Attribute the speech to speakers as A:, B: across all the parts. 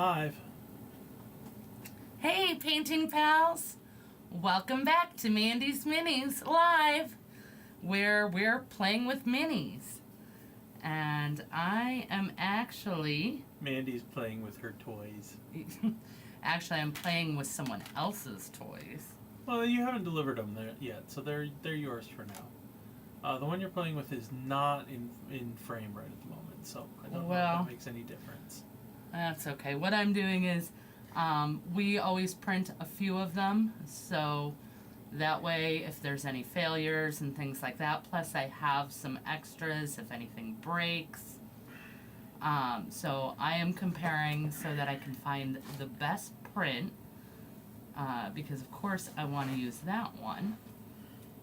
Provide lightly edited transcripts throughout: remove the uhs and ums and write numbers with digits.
A: live.
B: Hey, painting pals! Welcome back to Mandy's Minis Live, where we're playing with minis. And I am actually...
A: Mandy's playing with her toys.
B: Actually, I'm playing with someone else's toys.
A: Well, you haven't delivered them there yet, so they're yours for now. The one you're playing with is not in frame right at the moment, so I don't know if that makes any difference.
B: That's okay. What I'm doing is we always print a few of them, so that way if there's any failures and things like that, plus I have some extras if anything breaks. So I am comparing so that I can find the best print, because of course I want to use that one.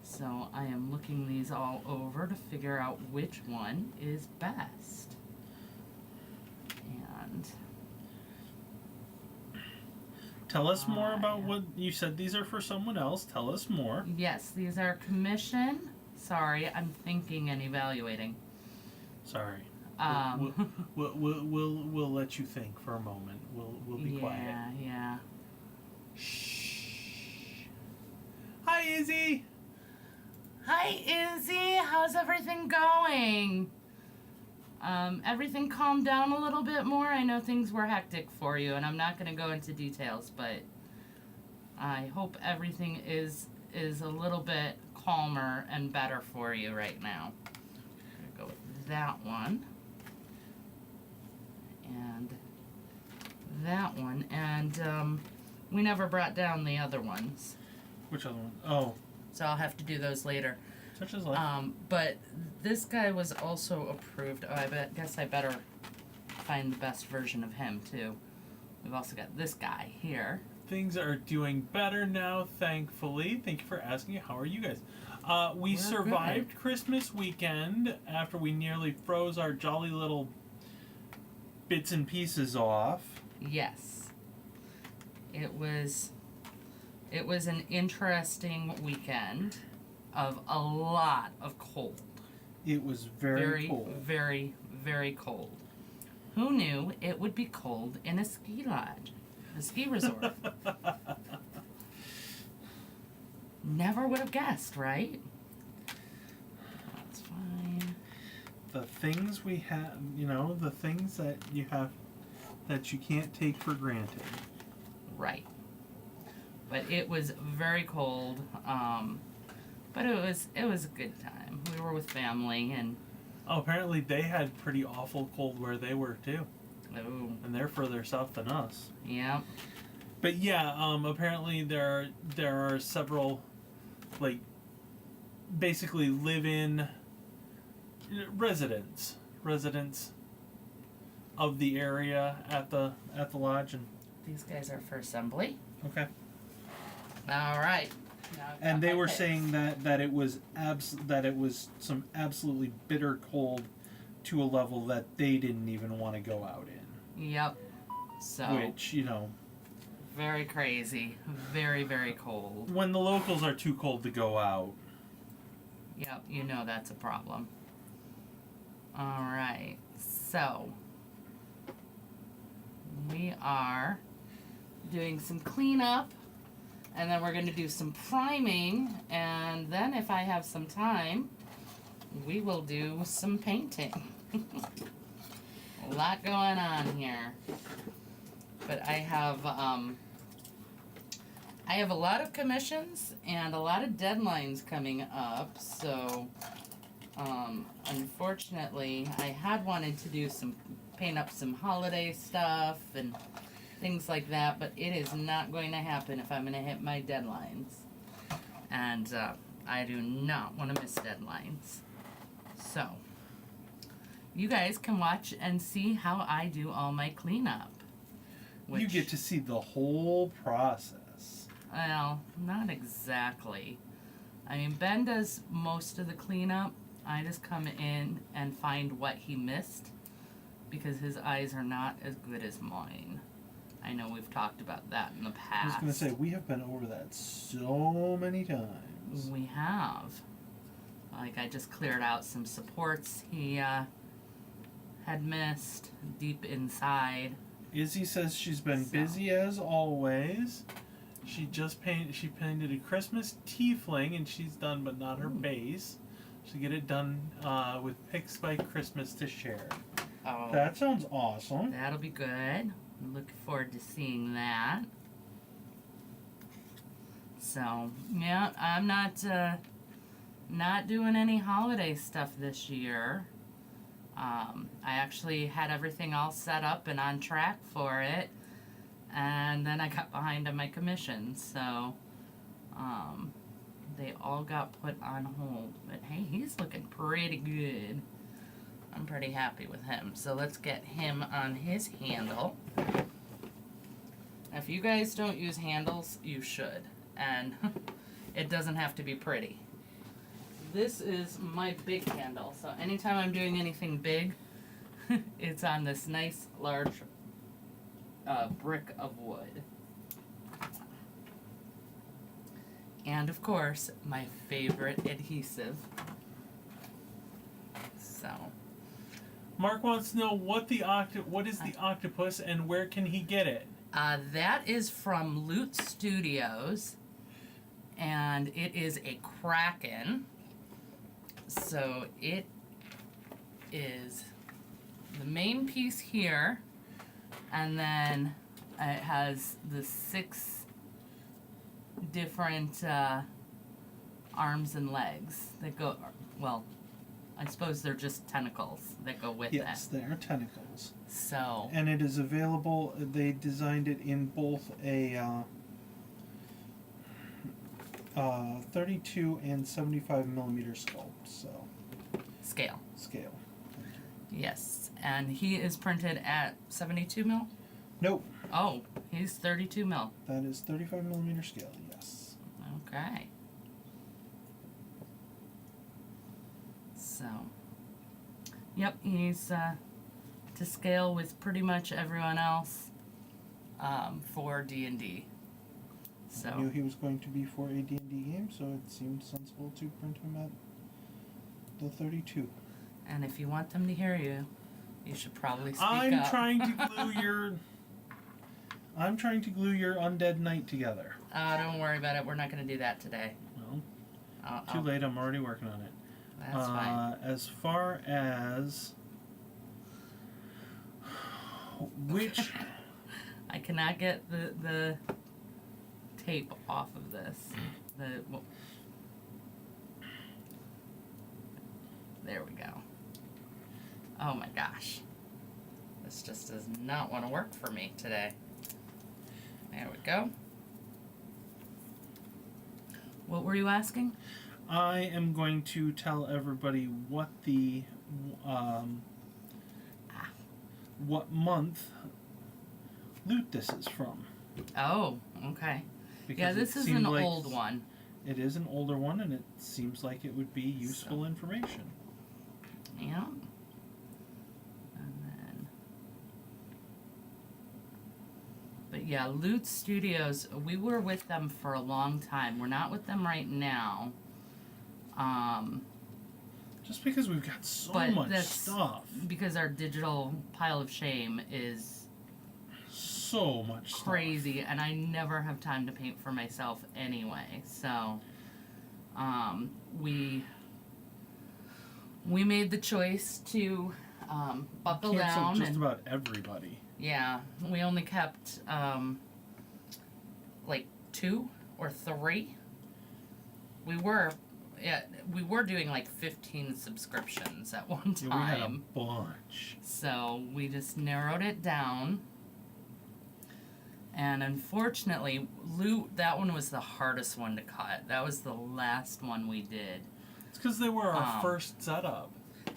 B: So I am looking these all over to figure out which one is best. And
A: tell us more about what you said. These are for someone else. Tell us more.
B: Yes, these are commission. Sorry, I'm thinking and evaluating.
A: Sorry. We'll let you think for a moment. We'll be quiet.
B: Yeah.
A: Shh. Hi, Izzy.
B: Hi, Izzy. How's everything going? Everything calmed down a little bit more. I know things were hectic for you, and I'm not going to go into details, but I hope everything is a little bit calmer and better for you right now. I'm going to go with that one. And that one. And we never brought down the other ones.
A: Which other one? Oh.
B: So I'll have to do those later.
A: Such as life.
B: But this guy was also approved. Oh, I guess I better find the best version of him, too. We've also got this guy here.
A: Things are doing better now, thankfully. Thank you for asking. How are you guys? We survived good. Christmas weekend after we nearly froze our jolly little bits and pieces off.
B: Yes. It was an interesting weekend of a lot of cold.
A: It was very cold.
B: Very, very cold. Who knew it would be cold in a ski lodge, a ski resort? Never would have guessed, right? That's fine.
A: The things we have, the things that you have that you can't take for granted.
B: Right. But it was very cold. But it was a good time. We were with family and.
A: Oh, apparently they had pretty awful cold where they were too.
B: Oh.
A: And they're further south than us.
B: Yeah.
A: But yeah, apparently there are several, like, basically live-in residents of the area at the lodge, and
B: these guys are for assembly.
A: Okay.
B: All right.
A: And they were saying that it was some absolutely bitter cold to a level that they didn't even want to go out in.
B: Yep. So.
A: Which,
B: very crazy. Very, very cold.
A: When the locals are too cold to go out.
B: Yep, that's a problem. All right. So. We are doing some cleanup. And then we're going to do some priming, and then if I have some time, we will do some painting. A lot going on here. But I have a lot of commissions and a lot of deadlines coming up, so unfortunately I had wanted to do paint up some holiday stuff and things like that, but it is not going to happen if I'm going to hit my deadlines. And I do not want to miss deadlines. So, you guys can watch and see how I do all my cleanup.
A: You get to see the whole process.
B: Well, not exactly. I mean, Ben does most of the cleanup. I just come in and find what he missed, because his eyes are not as good as mine. I know we've talked about that in the past.
A: I was going to say, we have been over that so many times.
B: We have. Like, I just cleared out some supports he had missed deep inside.
A: Izzy says she's been busy as always. She painted a Christmas tiefling, and she's done, but not her base. She'll get it done with Picks by Christmas to share.
B: Oh,
A: That sounds awesome.
B: that'll be good. I'm looking forward to seeing that. So yeah, I'm not doing any holiday stuff this year. I actually had everything all set up and on track for it, and then I got behind on my commissions, so they all got put on hold. But hey, he's looking pretty good. I'm pretty happy with him. So let's get him on his handle. If you guys don't use handles, you should. And it doesn't have to be pretty. This is my big handle. So anytime I'm doing anything big, it's on this nice large brick of wood. And of course, my favorite adhesive. So
A: Mark wants to know what is the octopus and where can he get it?
B: that is from Loot Studios, and it is a kraken. So it is the main piece here, and then it has the 6 different arms and legs that go, well, I suppose they're just tentacles that go with
A: Yes,
B: it.
A: they are tentacles.
B: So,
A: And it is available, they designed it in both a 32 and 75 millimeter sculpt, so
B: scale.
A: scale.
B: Yes, and he is printed at 72 mil?
A: Nope,
B: Oh, he's 32 mil.
A: that is 35 millimeter scale, yes.
B: Okay. So, yep, he's to scale with pretty much everyone else for D&D.
A: I knew he was going to be for a D&D game, so it seemed sensible to print him at the 32.
B: And if you want them to hear you, you should probably speak
A: I'm
B: up.
A: trying to glue your undead knight together.
B: Don't worry about it. We're not going to do that today.
A: Well, too late. I'm already working on it.
B: That's fine.
A: As far as which
B: I cannot get the tape off of this. There we go. Oh my gosh. This just does not want to work for me today. There we go. What were you asking?
A: I am going to tell everybody what the what month loot this is from.
B: Oh, okay.
A: Because
B: Yeah, this is an old one.
A: It is an older one, and it seems like it would be useful information.
B: Yeah. And then, but yeah, Loot Studios, we were with them for a long time. We're not with them right now.
A: Just because we've got so
B: But
A: much
B: that's
A: stuff.
B: Because our digital pile of shame is
A: So much stuff.
B: crazy, and I never have time to paint for myself anyway. So, we made the choice to buckle
A: Cancel
B: down,
A: just
B: and
A: about everybody.
B: yeah, we only kept like 2 or 3. We were doing like 15 subscriptions at one time.
A: Yeah, we had a bunch.
B: So we just narrowed it down. And unfortunately, Loot, that one was the hardest one to cut. That was the last one we did.
A: It's because they were our first setup.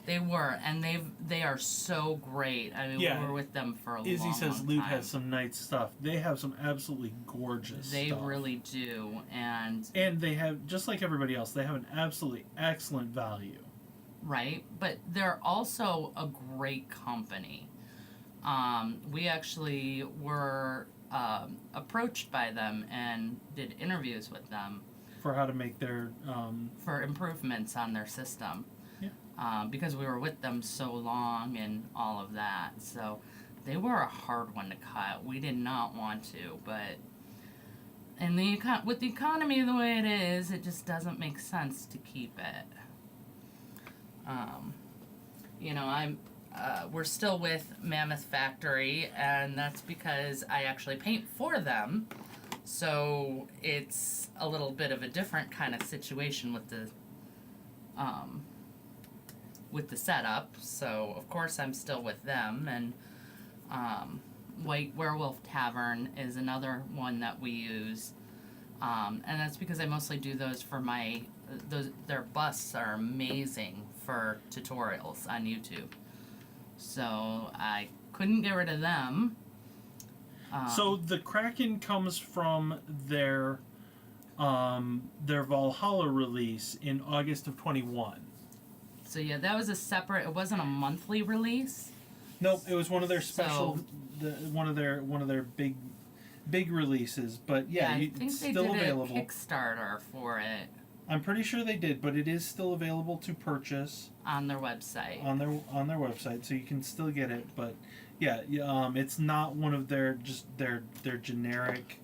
B: They were, and they are so great. I mean,
A: Yeah.
B: we were with them for a
A: Izzy
B: long
A: says
B: time.
A: Loot has some nice stuff. They have some absolutely gorgeous
B: They
A: stuff.
B: really do, and
A: they have, just like everybody else, they have an absolutely excellent value.
B: right, but they're also a great company. We actually were approached by them and did interviews with them
A: For how to make their...
B: for improvements on their system.
A: Yeah.
B: Because we were with them so long and all of that. So they were a hard one to cut. We did not want to, but and with the economy the way it is, it just doesn't make sense to keep it. We're still with Mammoth Factory, and that's because I actually paint for them. So it's a little bit of a different kind of situation with the setup. So of course I'm still with them, and White Werewolf Tavern is another one that we use, and that's because I mostly do those for their busts are amazing for tutorials on YouTube. So I couldn't get rid of them.
A: So the Kraken comes from their Valhalla release in August of 21.
B: So yeah, that was it wasn't a monthly release.
A: Nope, it was one of their special, one of their big releases. But yeah,
B: I think
A: it's
B: they
A: still
B: did
A: available.
B: a Kickstarter for it.
A: I'm pretty sure they did, but it is still available to purchase
B: on their website.
A: On their website, so you can still get it. But yeah, it's not one of their generic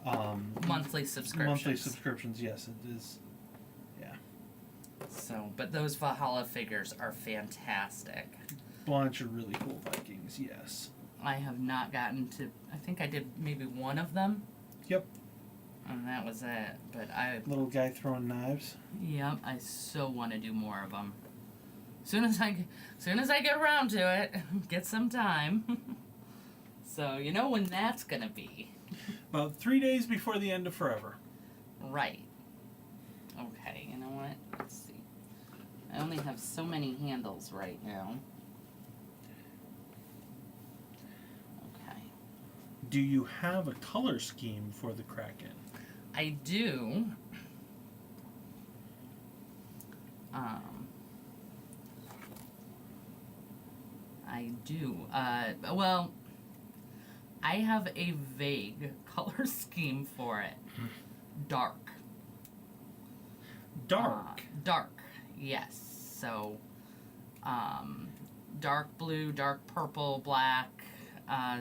B: monthly subscriptions.
A: Monthly subscriptions, yes, it is. Yeah.
B: So, but those Valhalla figures are fantastic.
A: Bunch of really cool Vikings, yes.
B: I have not gotten to. I think I did maybe one of them.
A: Yep.
B: And that was it. But
A: little guy throwing knives.
B: Yep, I so want to do more of them. Soon as I get around to it, get some time. So you know when that's gonna be.
A: About 3 days before the end of Forever.
B: Right. Okay. You know what? Let's see. I only have so many handles right now. Okay.
A: Do you have a color scheme for the Kraken?
B: I do. I do. Well, I have a vague color scheme for it. Dark.
A: Dark?
B: Dark, yes. So, dark blue, dark purple, black,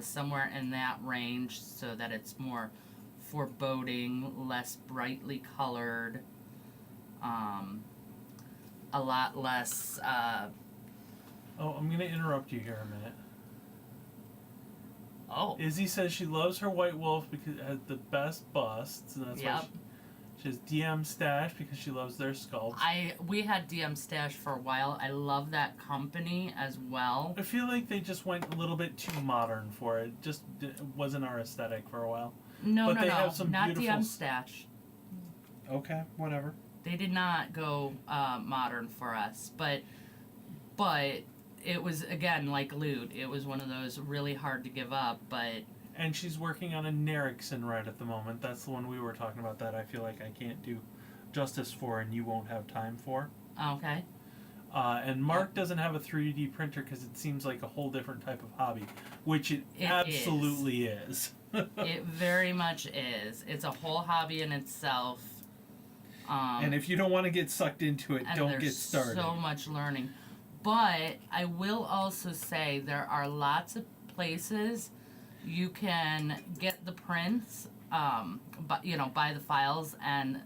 B: somewhere in that range, so that it's more foreboding, less brightly colored, a lot less.
A: I'm going to interrupt you here a minute.
B: Oh.
A: Izzy says she loves her White Wolf because it has the best busts, and that's why she has DM Stash because she loves their sculpts.
B: We had DM Stash for a while. I love that company as well.
A: I feel like they just went a little bit too modern for it. Just wasn't our aesthetic for a while.
B: No,
A: have some
B: not
A: beautiful
B: DM Stash.
A: Okay, whatever.
B: They did not go modern for us, but it was, again, like Loot. It was one of those really hard to give up, but...
A: And she's working on a Nerixon right at the moment. That's the one we were talking about that I feel like I can't do justice for and you won't have time for.
B: Okay.
A: And Mark doesn't have a 3D printer because it seems like a whole different type of hobby, which it absolutely is.
B: It very much is. It's a whole hobby in itself.
A: And if you don't want to get sucked into it, don't get started.
B: So much learning. But I will also say there are lots of places you can get the prints, buy the files and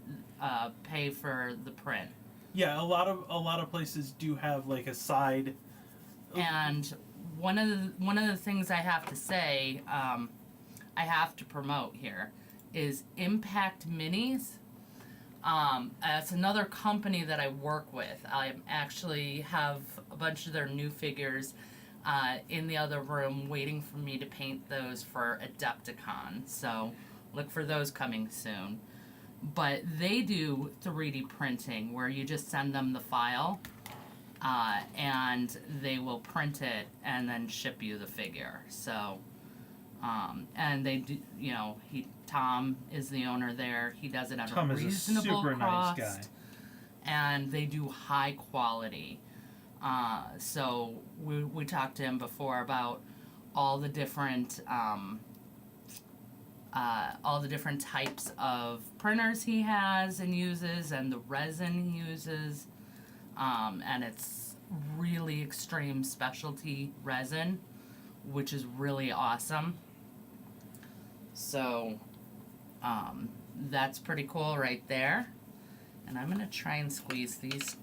B: pay for the print.
A: Yeah, a lot of places do have like a side.
B: And one of the things I have to say, I have to promote here, is Impact Minis. It's another company that I work with. I actually have a bunch of their new figures in the other room waiting for me to paint those for Adepticon. So look for those coming soon. But they do 3D printing where you just send them the file and they will print it and then ship you the figure. So, and they do, Tom is the owner there. He does it at a reasonable
A: super
B: cost.
A: Nice guy.
B: And they do high quality. So we talked to him before about all the different types of printers he has and uses, and the resin he uses, and it's really extreme specialty resin, which is really awesome. So, that's pretty cool right there. And I'm going to try and squeeze these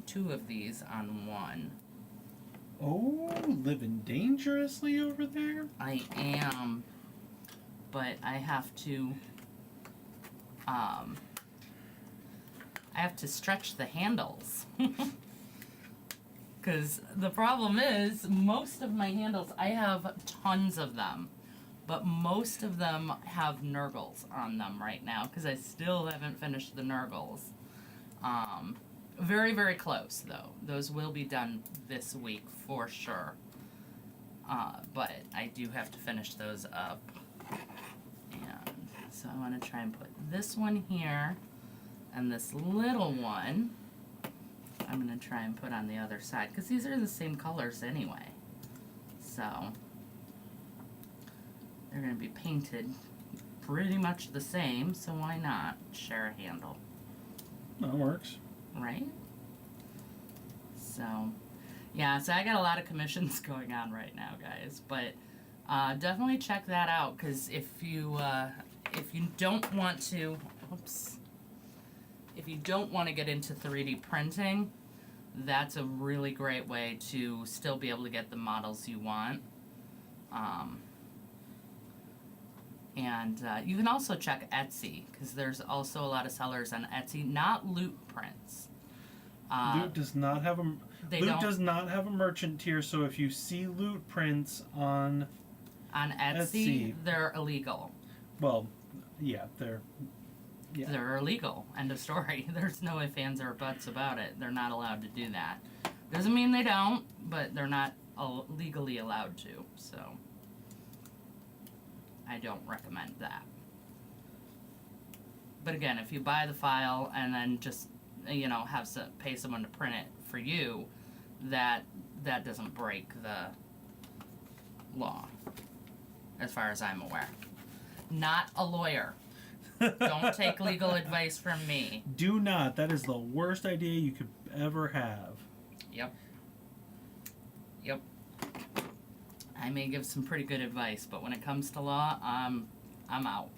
B: two of these on one.
A: Oh, living dangerously over there?
B: I am, but I have to stretch the handles. Because the problem is, most of my handles, I have tons of them, but most of them have nurgles on them right now, because I still haven't finished the nurgles. Very, very close, though. Those will be done this week for sure. But I do have to finish those up. And so I want to try and put this one here, and this little one I'm going to try and put on the other side, because these are the same colors anyway. So they're going to be painted pretty much the same, so why not share a handle?
A: That works.
B: Right? So, yeah, so I got a lot of commissions going on right now, guys, but definitely check that out, because if you don't want to, if you don't want to get into 3D printing, that's a really great way to still be able to get the models you want. And you can also check Etsy, because there's also a lot of sellers on Etsy, not Loot Prints.
A: Loot does not have a does not have a merchant tier, so if you see Loot Prints on
B: Etsy, they're illegal.
A: Well, yeah, they're
B: illegal. End of story. There's no ifs, ands, or buts about it. They're not allowed to do that. Doesn't mean they don't, but they're not legally allowed to, so I don't recommend that. But again, if you buy the file and then just, have pay someone to print it for you, that doesn't break the law, as far as I'm aware. Not a lawyer. Don't take legal advice from me.
A: Do not. That is the worst idea you could ever have.
B: Yep. I may give some pretty good advice, but when it comes to law, I'm out.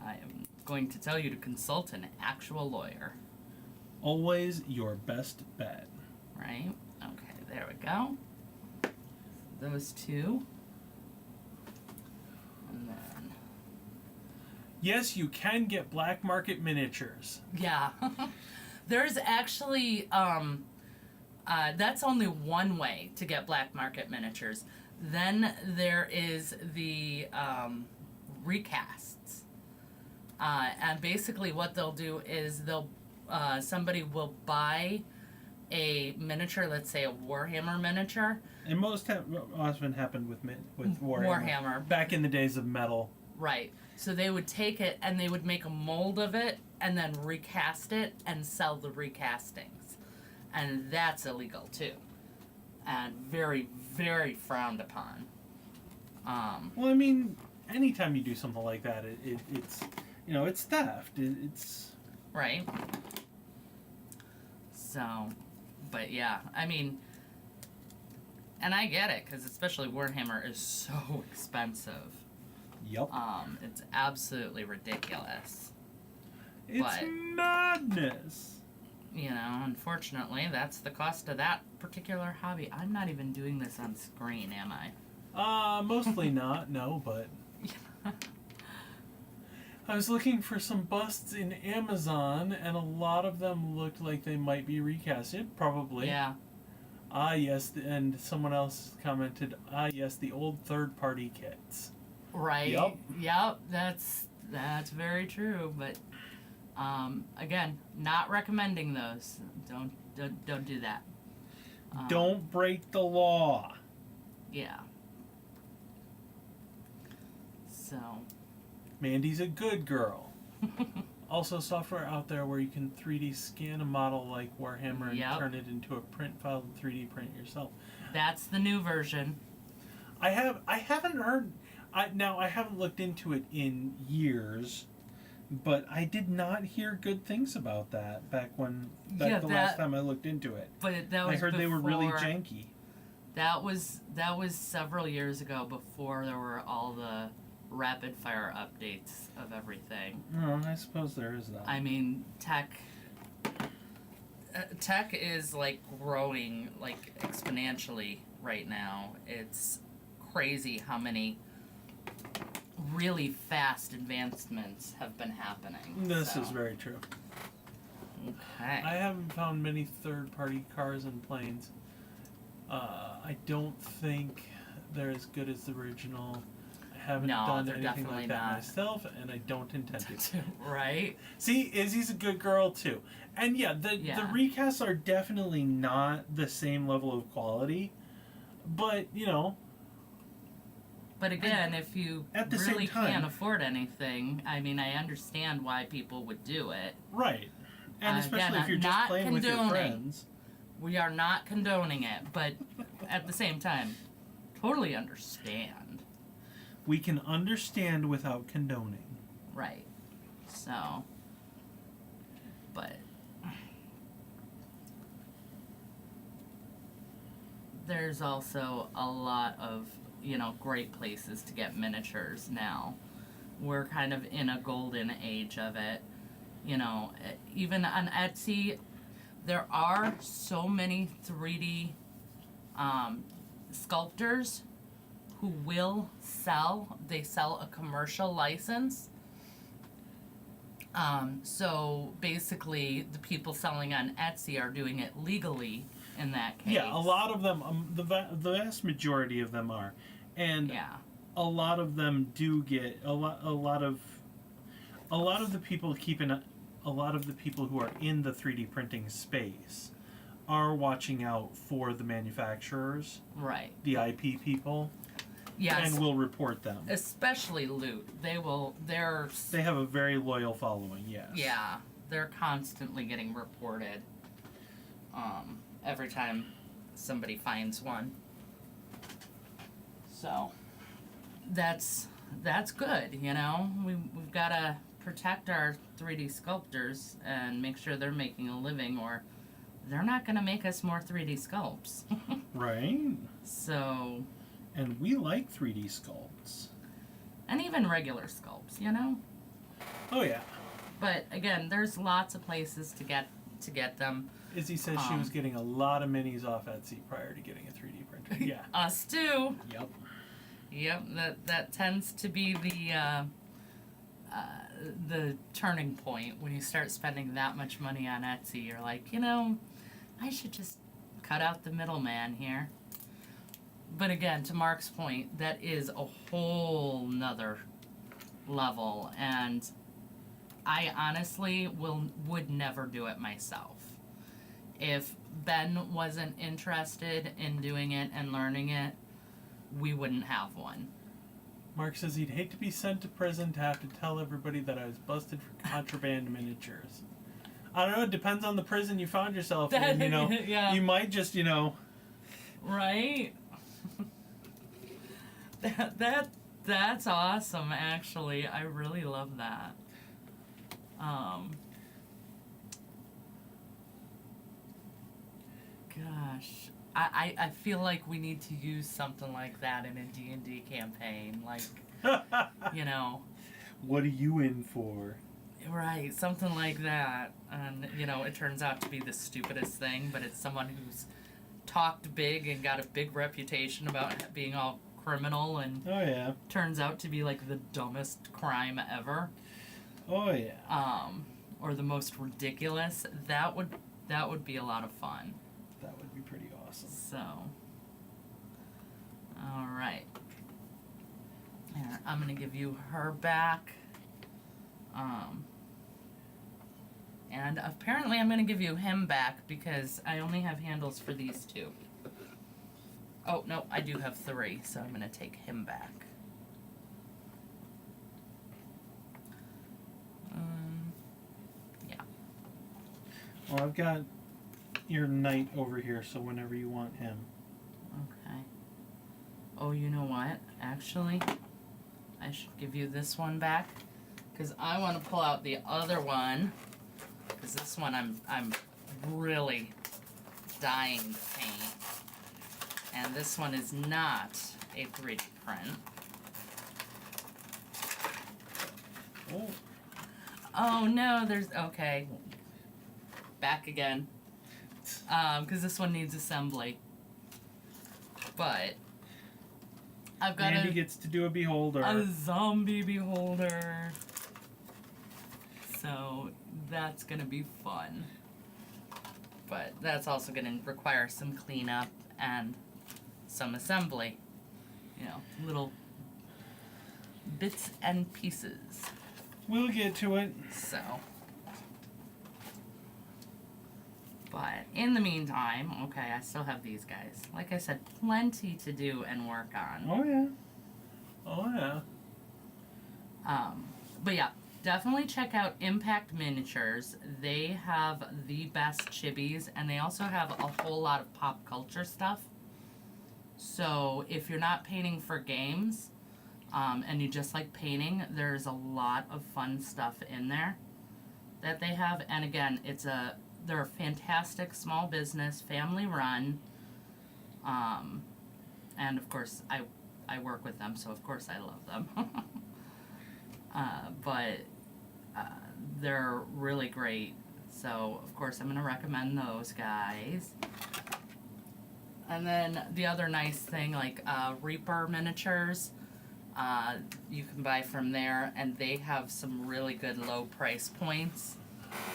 B: I am going to tell you to consult an actual lawyer.
A: Always your best bet.
B: Right? Okay, there we go. Those two. And then...
A: Yes, you can get black market miniatures.
B: Yeah. There's actually... that's only one way to get black market miniatures. Then there is the recasts. And basically what they'll do is somebody will buy a miniature, let's say a Warhammer miniature.
A: And often happened with Warhammer. Back in the days of metal.
B: Right. So they would take it and they would make a mold of it and then recast it and sell the recastings. And that's illegal too. And very, very frowned upon.
A: Well, I mean, anytime you do something like that, it's it's theft. It's
B: right. So, but yeah, I mean, and I get it, because especially Warhammer is so expensive.
A: Yep.
B: It's absolutely ridiculous.
A: It's madness.
B: Unfortunately, that's the cost of that particular hobby. I'm not even doing this on screen, am I?
A: Mostly not, no, but... I was looking for some busts in Amazon, and a lot of them looked like they might be recasted, probably.
B: Yeah.
A: Ah, yes, and someone else commented, yes, the old third-party kits.
B: Right. Yep, that's very true, but... again, not recommending those. Don't do that.
A: Don't break the law.
B: Yeah. So.
A: Mandy's a good girl. Also, software out there where you can 3D scan a model like Warhammer and turn it into a print file and 3D print yourself.
B: That's the new version.
A: I haven't heard. I haven't looked into it in years. But I did not hear good things about that back the last time I looked into it.
B: But that was
A: I heard they were really janky.
B: That was several years ago before there were all the rapid fire updates of everything.
A: Oh, I suppose there is that.
B: I mean, tech is like growing like exponentially right now. It's crazy how many really fast advancements have been happening.
A: This is very true.
B: Okay.
A: I haven't found many third-party cars and planes. I don't think they're as good as the original. I haven't done anything like that myself, and I don't intend to.
B: Right?
A: See, Izzy's a good girl too. And yeah, the recasts are definitely not the same level of quality, but you know.
B: But again, if you really can't afford anything, I mean, I understand why people would do it.
A: Right. And especially if you're just playing with your friends.
B: We are not condoning it, but at the same time, totally understand.
A: We can understand without condoning.
B: Right. So, but there's also a lot of, great places to get miniatures now. We're kind of in a golden age of it. Even on Etsy, there are so many 3D sculptors who will sell. They sell a commercial license. So basically, the people selling on Etsy are doing it legally in that case.
A: Yeah, a lot of them, the vast majority of them are. And a lot of them do get, a lot of the people a lot of the people who are in the 3D printing space are watching out for the manufacturers.
B: Right.
A: The IP people.
B: Yes.
A: And will report them.
B: Especially Loot. They have
A: a very loyal following, yes.
B: Yeah. They're constantly getting reported. Every time somebody finds one. So that's good, We've gotta protect our 3D sculptors and make sure they're making a living, or they're not gonna make us more 3D sculpts.
A: Right.
B: So.
A: And we like 3D sculpts.
B: And even regular sculpts,
A: Oh yeah.
B: But again, there's lots of places to get them.
A: Izzy says she was getting a lot of minis off Etsy prior to getting a 3D printer. Yeah.
B: Us too.
A: Yep.
B: Yep. That tends to be the turning point when you start spending that much money on Etsy. You're like, I should just cut out the middleman here. But again, to Mark's point, that is a whole nother level, and I honestly would never do it myself. If Ben wasn't interested in doing it and learning it, we wouldn't have one.
A: Mark says he'd hate to be sent to prison to have to tell everybody that I was busted for contraband miniatures. I don't know, it depends on the prison you found yourself in,
B: Yeah.
A: You might just,
B: Right? That's awesome, actually. I really love that. Gosh, I feel like we need to use something like that in a D&D campaign, like,
A: What are you in for?
B: Right, something like that. And, it turns out to be the stupidest thing, but it's someone who's talked big and got a big reputation about being all criminal, and turns out to be like the dumbest crime ever.
A: Oh yeah.
B: Or the most ridiculous. That would be a lot of fun.
A: That would be pretty awesome.
B: So, all right. Here, I'm gonna give you her back. And apparently I'm going to give you him back because I only have handles for these two. Oh, no, I do have 3, so I'm going to take him back. Yeah.
A: Well, I've got your knight over here, so whenever you want him.
B: Okay. Oh, you know what? Actually, I should give you this one back because I want to pull out the other one. Because this one I'm really dying to paint. And this one is not a 3D print.
A: Oh.
B: Oh no, okay. Back again. Because this one needs assembly. But I've got
A: Mandy gets to do a beholder.
B: a zombie beholder. So that's gonna be fun. But that's also gonna require some cleanup and some assembly. You know, little bits and pieces.
A: We'll get to it.
B: So, but in the meantime, okay, I still have these guys. Like I said, plenty to do and work on.
A: Oh yeah. Oh yeah.
B: But yeah, definitely check out Impact Miniatures. They have the best chibis, and they also have a whole lot of pop culture stuff. So if you're not painting for games, and you just like painting, there's a lot of fun stuff in there that they have. And again, they're a fantastic small business, family run. And of course, I work with them, so of course I love them. But they're really great. So of course I'm going to recommend those guys. And then the other nice thing, like Reaper Miniatures, you can buy from there, and they have some really good low price points.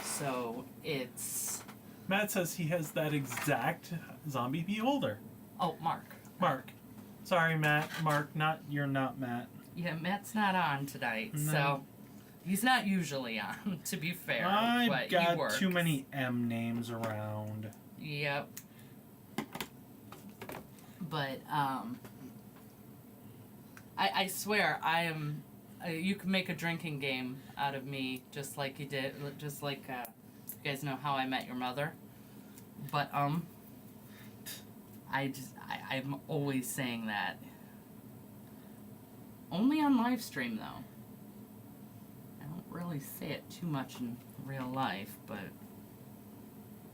B: So it's...
A: Matt says he has that exact zombie beholder.
B: Oh, Mark.
A: Mark. Sorry, Matt. Mark, you're not Matt.
B: Yeah, Matt's not on tonight,
A: No.
B: so he's not usually on, to be fair.
A: I've
B: but
A: got
B: he works.
A: too many M names around.
B: Yep. But, I swear, I am... you can make a drinking game out of me, just like you did, just like, you guys know How I Met Your Mother. But, I'm always saying that. Only on live stream, though. I don't really say it too much in real life, but...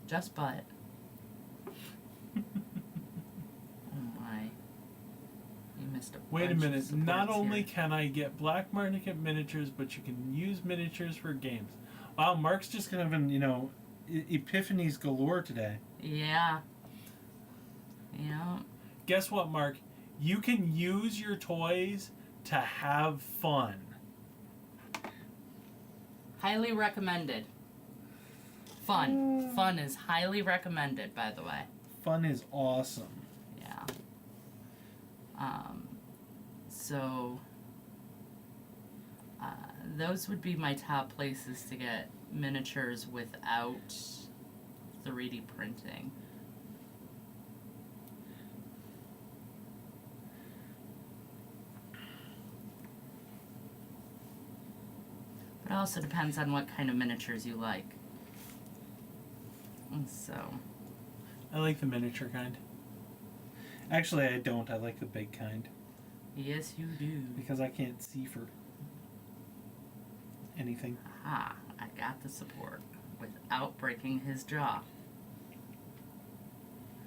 B: Just but. Oh my. You missed a
A: Wait a
B: bunch of
A: minute.
B: supports
A: Not only
B: here.
A: can I get black market miniatures, but you can use miniatures for games. Wow, Mark's just kind of an, epiphanies galore today.
B: Yeah. Yeah.
A: Guess what, Mark? You can use your toys to have fun.
B: Highly recommended. Fun. Fun is highly recommended, by the way.
A: Fun is awesome.
B: Yeah. So, those would be my top places to get miniatures without 3D printing. It also depends on what kind of miniatures you like. And so,
A: I like the miniature kind. Actually, I don't. I like the big kind.
B: yes, you do.
A: Because I can't see for anything.
B: Aha, I got the support without breaking his jaw.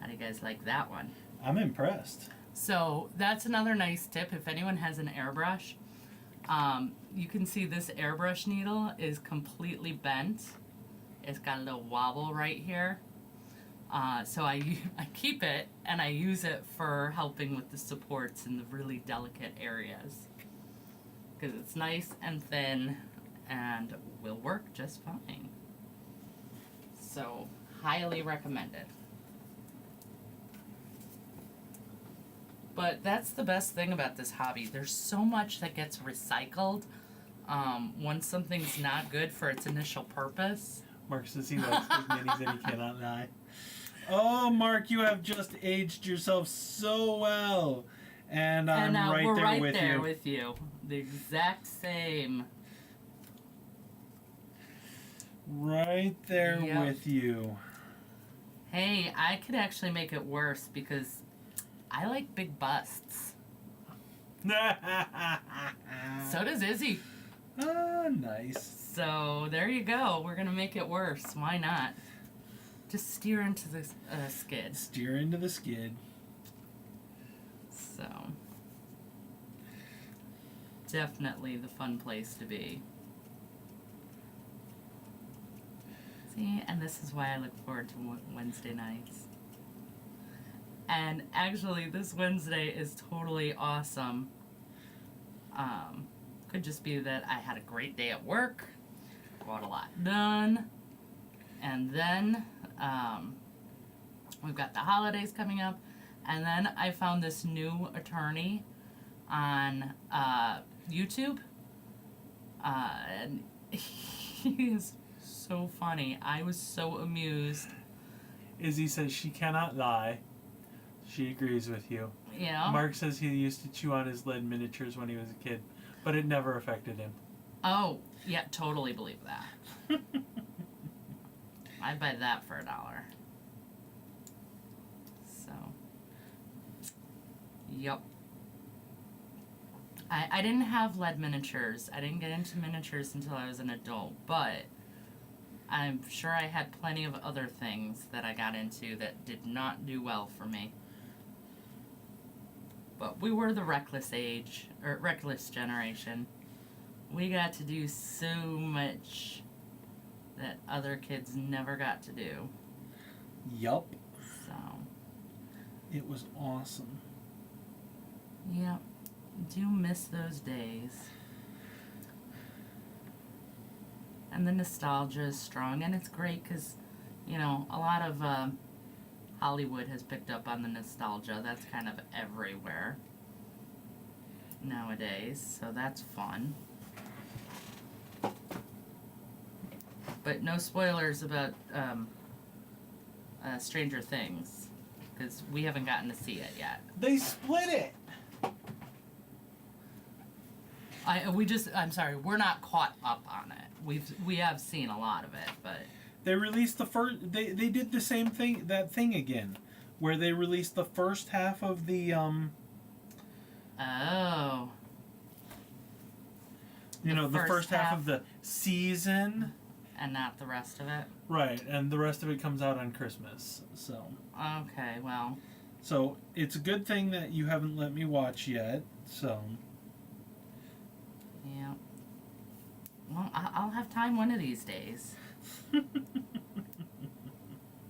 B: How do you guys like that one?
A: I'm impressed.
B: So that's another nice tip. If anyone has an airbrush, you can see this airbrush needle is completely bent. It's got a little wobble right here. So I keep it and I use it for helping with the supports in the really delicate areas. Because it's nice and thin and will work just fine. So, highly recommended. But that's the best thing about this hobby. There's so much that gets recycled once something's not good for its initial purpose.
A: Mark says he likes big minis and he cannot die. Oh, Mark, you have just aged yourself so well. And I'm right
B: we're
A: there
B: right
A: with
B: there
A: you.
B: with you. The exact same.
A: Right there
B: Yep.
A: with you.
B: Hey, I could actually make it worse because I like big busts. So does Izzy.
A: Ah, nice.
B: So there you go. We're gonna make it worse. Why not? Just steer into the skid.
A: Steer into the skid.
B: So, definitely the fun place to be. See, and this is why I look forward to Wednesday nights. And actually, this Wednesday is totally awesome. Could just be that I had a great day at work, got a lot done, and then we've got the holidays coming up, and then I found this new attorney on YouTube, and he is so funny. I was so amused.
A: Izzy says she cannot lie. She agrees with you.
B: Yeah.
A: Mark says he used to chew on his lead miniatures when he was a kid, but it never affected him.
B: Oh, yeah, totally believe that. I'd buy that for $1. So, yep. I didn't have lead miniatures. I didn't get into miniatures until I was an adult, but I'm sure I had plenty of other things that I got into that did not do well for me. But we were the reckless age, or reckless generation. We got to do so much that other kids never got to do.
A: Yup.
B: So,
A: It was awesome.
B: yeah, do miss those days. And the nostalgia is strong, and it's great because, you know, a lot of Hollywood has picked up on the nostalgia. That's kind of everywhere nowadays, so that's fun. But no spoilers about Stranger Things, because we haven't gotten to see it yet.
A: They split it.
B: I'm sorry, we're not caught up on it. We have seen a lot of it, but
A: They released the first. They did the same thing. That thing again, where they released the first half of the
B: oh,
A: the first half of the season,
B: and not the rest of it.
A: right? And the rest of it comes out on Christmas. So
B: Okay, well,
A: so it's a good thing that you haven't let me watch yet. So
B: yeah. Well, I'll have time one of these days.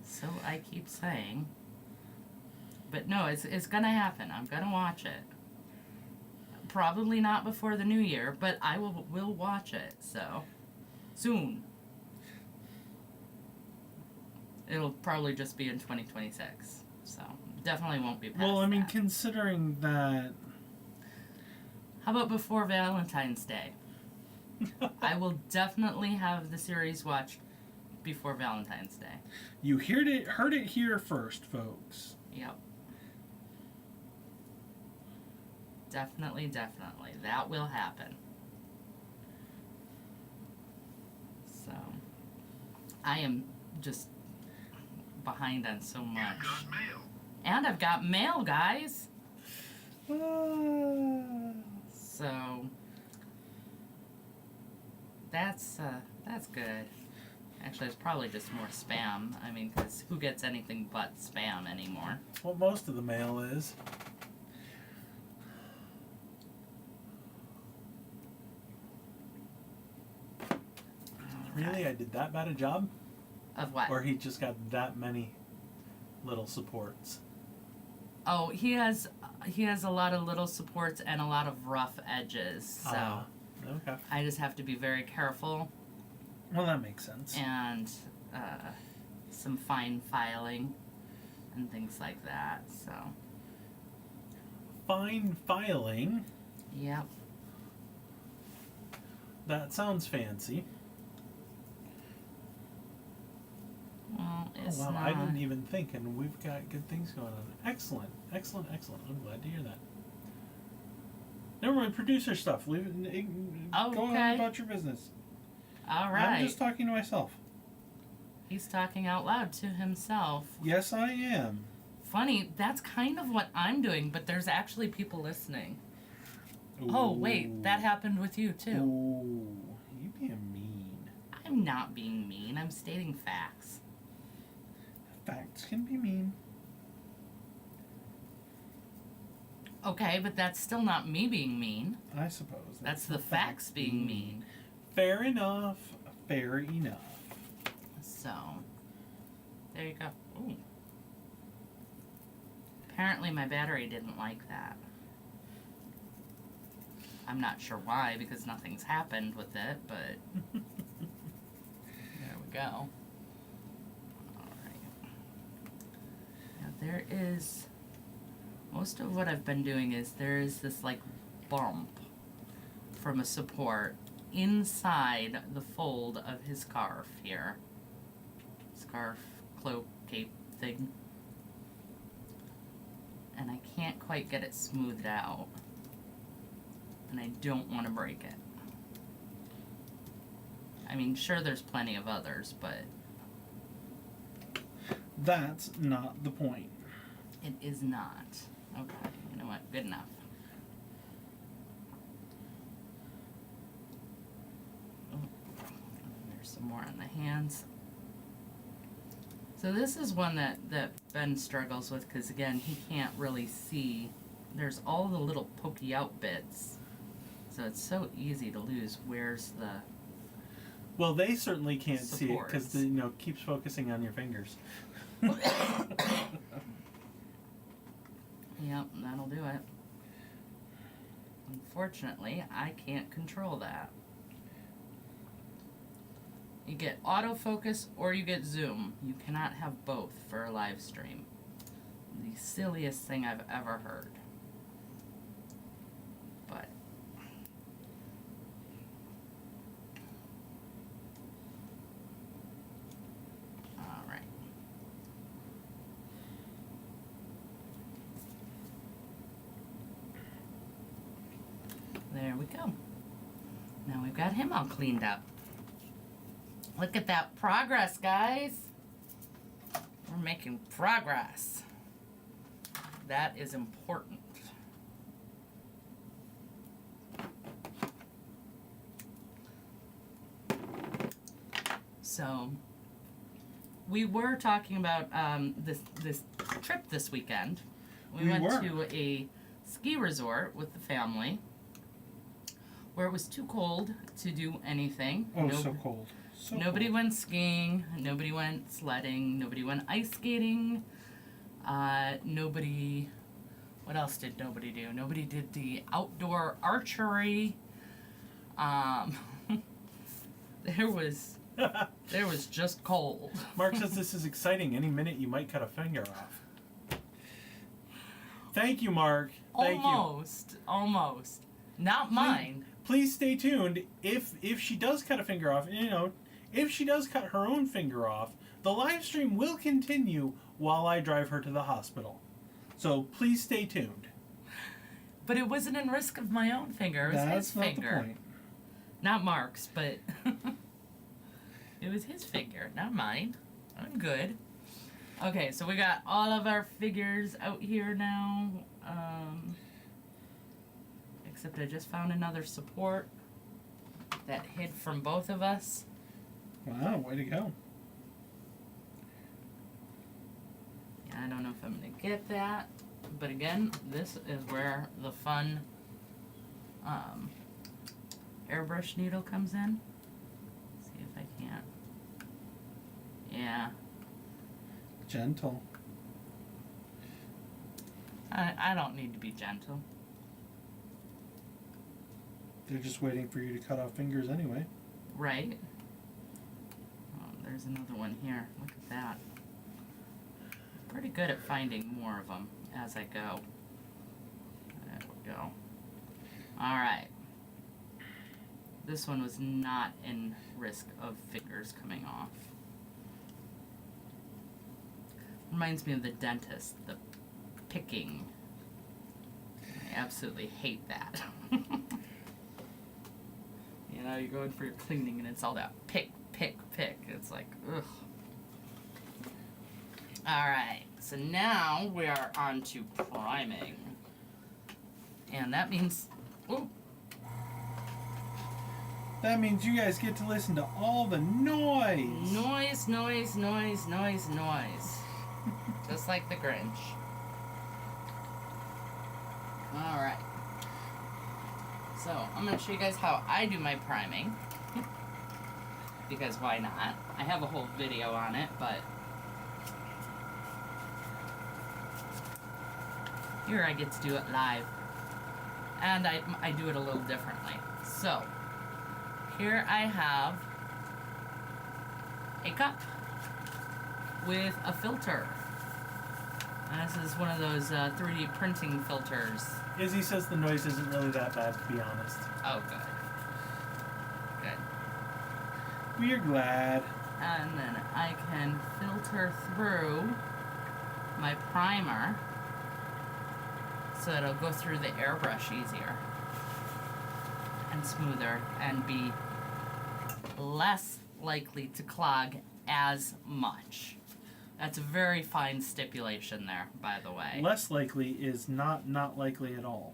B: So I keep saying. But no, it's gonna happen. I'm gonna watch it. Probably not before the new year, but I will watch it. So soon. It'll probably just be in 2026. So definitely won't be past
A: well, I mean,
B: that.
A: considering that.
B: How about before Valentine's Day? I will definitely have the series watched before Valentine's Day.
A: You heard it here first, folks.
B: Yep. Definitely. That will happen. So, I am just behind on so much. And I've got mail, guys. So, that's good. Actually, it's probably just more spam. I mean, because who gets anything but spam anymore?
A: Well, most of the mail is. Really? I did that bad a job?
B: Of what?
A: Or he just got that many little supports?
B: Oh, he has a lot of little supports and a lot of rough edges. So
A: okay.
B: I just have to be very careful.
A: Well, that makes sense.
B: And some fine filing and things like that. So.
A: Fine filing?
B: Yep.
A: That sounds fancy.
B: Well, it's
A: oh, wow.
B: not.
A: I didn't even think, and we've got good things going on. Excellent. I'm glad to hear that. Never mind, producer stuff. Leave it. Go on about your business.
B: All right.
A: I'm just talking to myself.
B: He's talking out loud to himself.
A: Yes, I am.
B: Funny, that's kind of what I'm doing, but there's actually people listening.
A: Ooh.
B: Oh, wait, that happened with you, too.
A: Ooh, you being mean.
B: I'm not being mean. I'm stating facts.
A: Facts can be mean.
B: Okay, but that's still not me being mean.
A: I suppose.
B: That's the facts being mean.
A: Fair enough. Fair enough.
B: So, there you go. Ooh. Apparently my battery didn't like that. I'm not sure why, because nothing's happened with it, but there we go. Alright. Now there is, most of what I've been doing is there is this like bump from a support inside the fold of his scarf here. Scarf, cloak, cape thing. And I can't quite get it smoothed out. And I don't want to break it. I mean, sure, there's plenty of others, but
A: that's not the point.
B: It is not. Okay, you know what? Good enough. Oh, there's some more on the hands. So this is one that Ben struggles with because, again, he can't really see. There's all the little pokey out bits. So it's so easy to lose. Where's the...
A: Well, they certainly can't see it because it keeps focusing on your fingers.
B: Yep, that'll do it. Unfortunately, I can't control that. You get autofocus or you get zoom. You cannot have both for a live stream. The silliest thing I've ever heard. But all right. There we go. Now we've got him all cleaned up. Look at that progress, guys. We're making progress. That is important. So, we were talking about this trip this weekend. We went to a ski resort with the family where it was too cold to do anything.
A: Oh, so cold.
B: Nobody went skiing, nobody went sledding, nobody went ice skating, nobody, what else did nobody do? Nobody did the outdoor archery. There was just cold.
A: Mark says this is exciting. Any minute you might cut a finger off. Thank you, Mark. Thank you.
B: Almost. Not mine.
A: Please stay tuned. If she does cut a finger off, if she does cut her own finger off, the live stream will continue while I drive her to the hospital. So please stay tuned.
B: But it wasn't in risk of my own finger. It was his finger.
A: That's not the point.
B: Not Mark's, but it was his finger, not mine. I'm good. Okay, so we got all of our figures out here now. Except I just found another support that hid from both of us.
A: Wow, way to go.
B: Yeah, I don't know if I'm going to get that. But again, this is where the fun airbrush needle comes in. Let's see if I can't. Yeah.
A: Gentle.
B: I don't need to be gentle.
A: They're just waiting for you to cut off fingers anyway.
B: Right. Oh, there's another one here. Look at that. Pretty good at finding more of them as I go. There we go. Alright. This one was not in risk of fingers coming off. Reminds me of the dentist, the picking. I absolutely hate that. You know, you're going for your cleaning and it's all that pick. It's like, ugh. Alright, so now we are on to priming. And that means, ooh.
A: That means you guys get to listen to all the noise.
B: Noise. Just like the Grinch. Alright. So, I'm going to show you guys how I do my priming. Because why not? I have a whole video on it, but here I get to do it live. And I do it a little differently. So, here I have a cup with a filter. And this is one of those 3D printing filters.
A: Izzy says the noise isn't really that bad, to be honest.
B: Oh, good. Good.
A: We're glad.
B: And then I can filter through my primer so it'll go through the airbrush easier and smoother and be less likely to clog as much. That's a very fine stipulation there, by the way.
A: Less likely is not likely at all.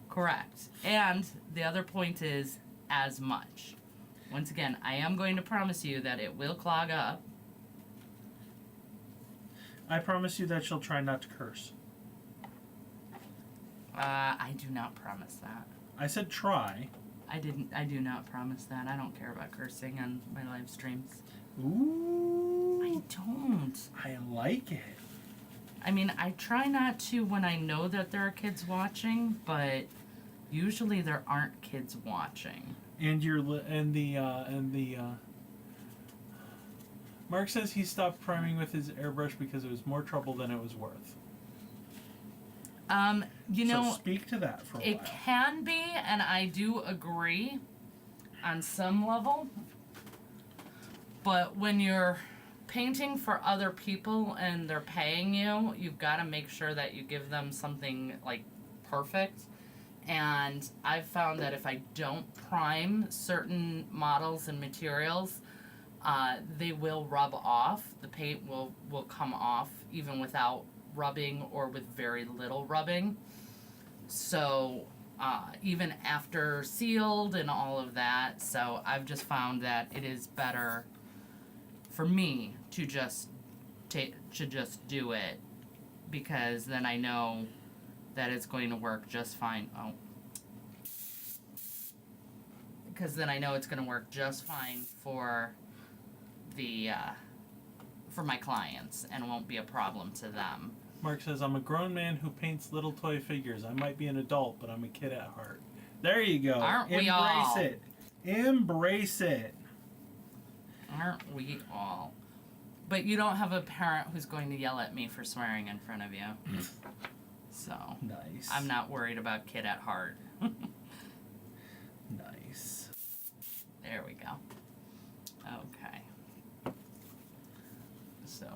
B: Correct. And the other point is as much. Once again, I am going to promise you that it will clog up.
A: I promise you that she'll try not to curse.
B: I do not promise that.
A: I said try.
B: I do not promise that. I don't care about cursing on my live streams.
A: Ooh.
B: I don't.
A: I like it.
B: I mean, I try not to when I know that there are kids watching, but usually there aren't kids watching.
A: And Mark says he stopped priming with his airbrush because it was more trouble than it was worth.
B: You know,
A: so speak to that for a while.
B: It can be, and I do agree on some level. But when you're painting for other people and they're paying you, you've got to make sure that you give them something like perfect. And I've found that if I don't prime certain models and materials, they will rub off. The paint will come off even without rubbing or with very little rubbing. So even after sealed and all of that, so I've just found that it is better for me to just do it, because then I know that it's going to work just fine. Because then I know it's going to work just fine for the for my clients and won't be a problem to them.
A: Mark says, I'm a grown man who paints little toy figures. I might be an adult, but I'm a kid at heart. There you go.
B: Aren't we all?
A: Embrace it. Embrace it.
B: Aren't we all? But you don't have a parent who's going to yell at me for swearing in front of you. So,
A: nice.
B: I'm not worried about kid at heart.
A: Nice.
B: There we go. Okay. So,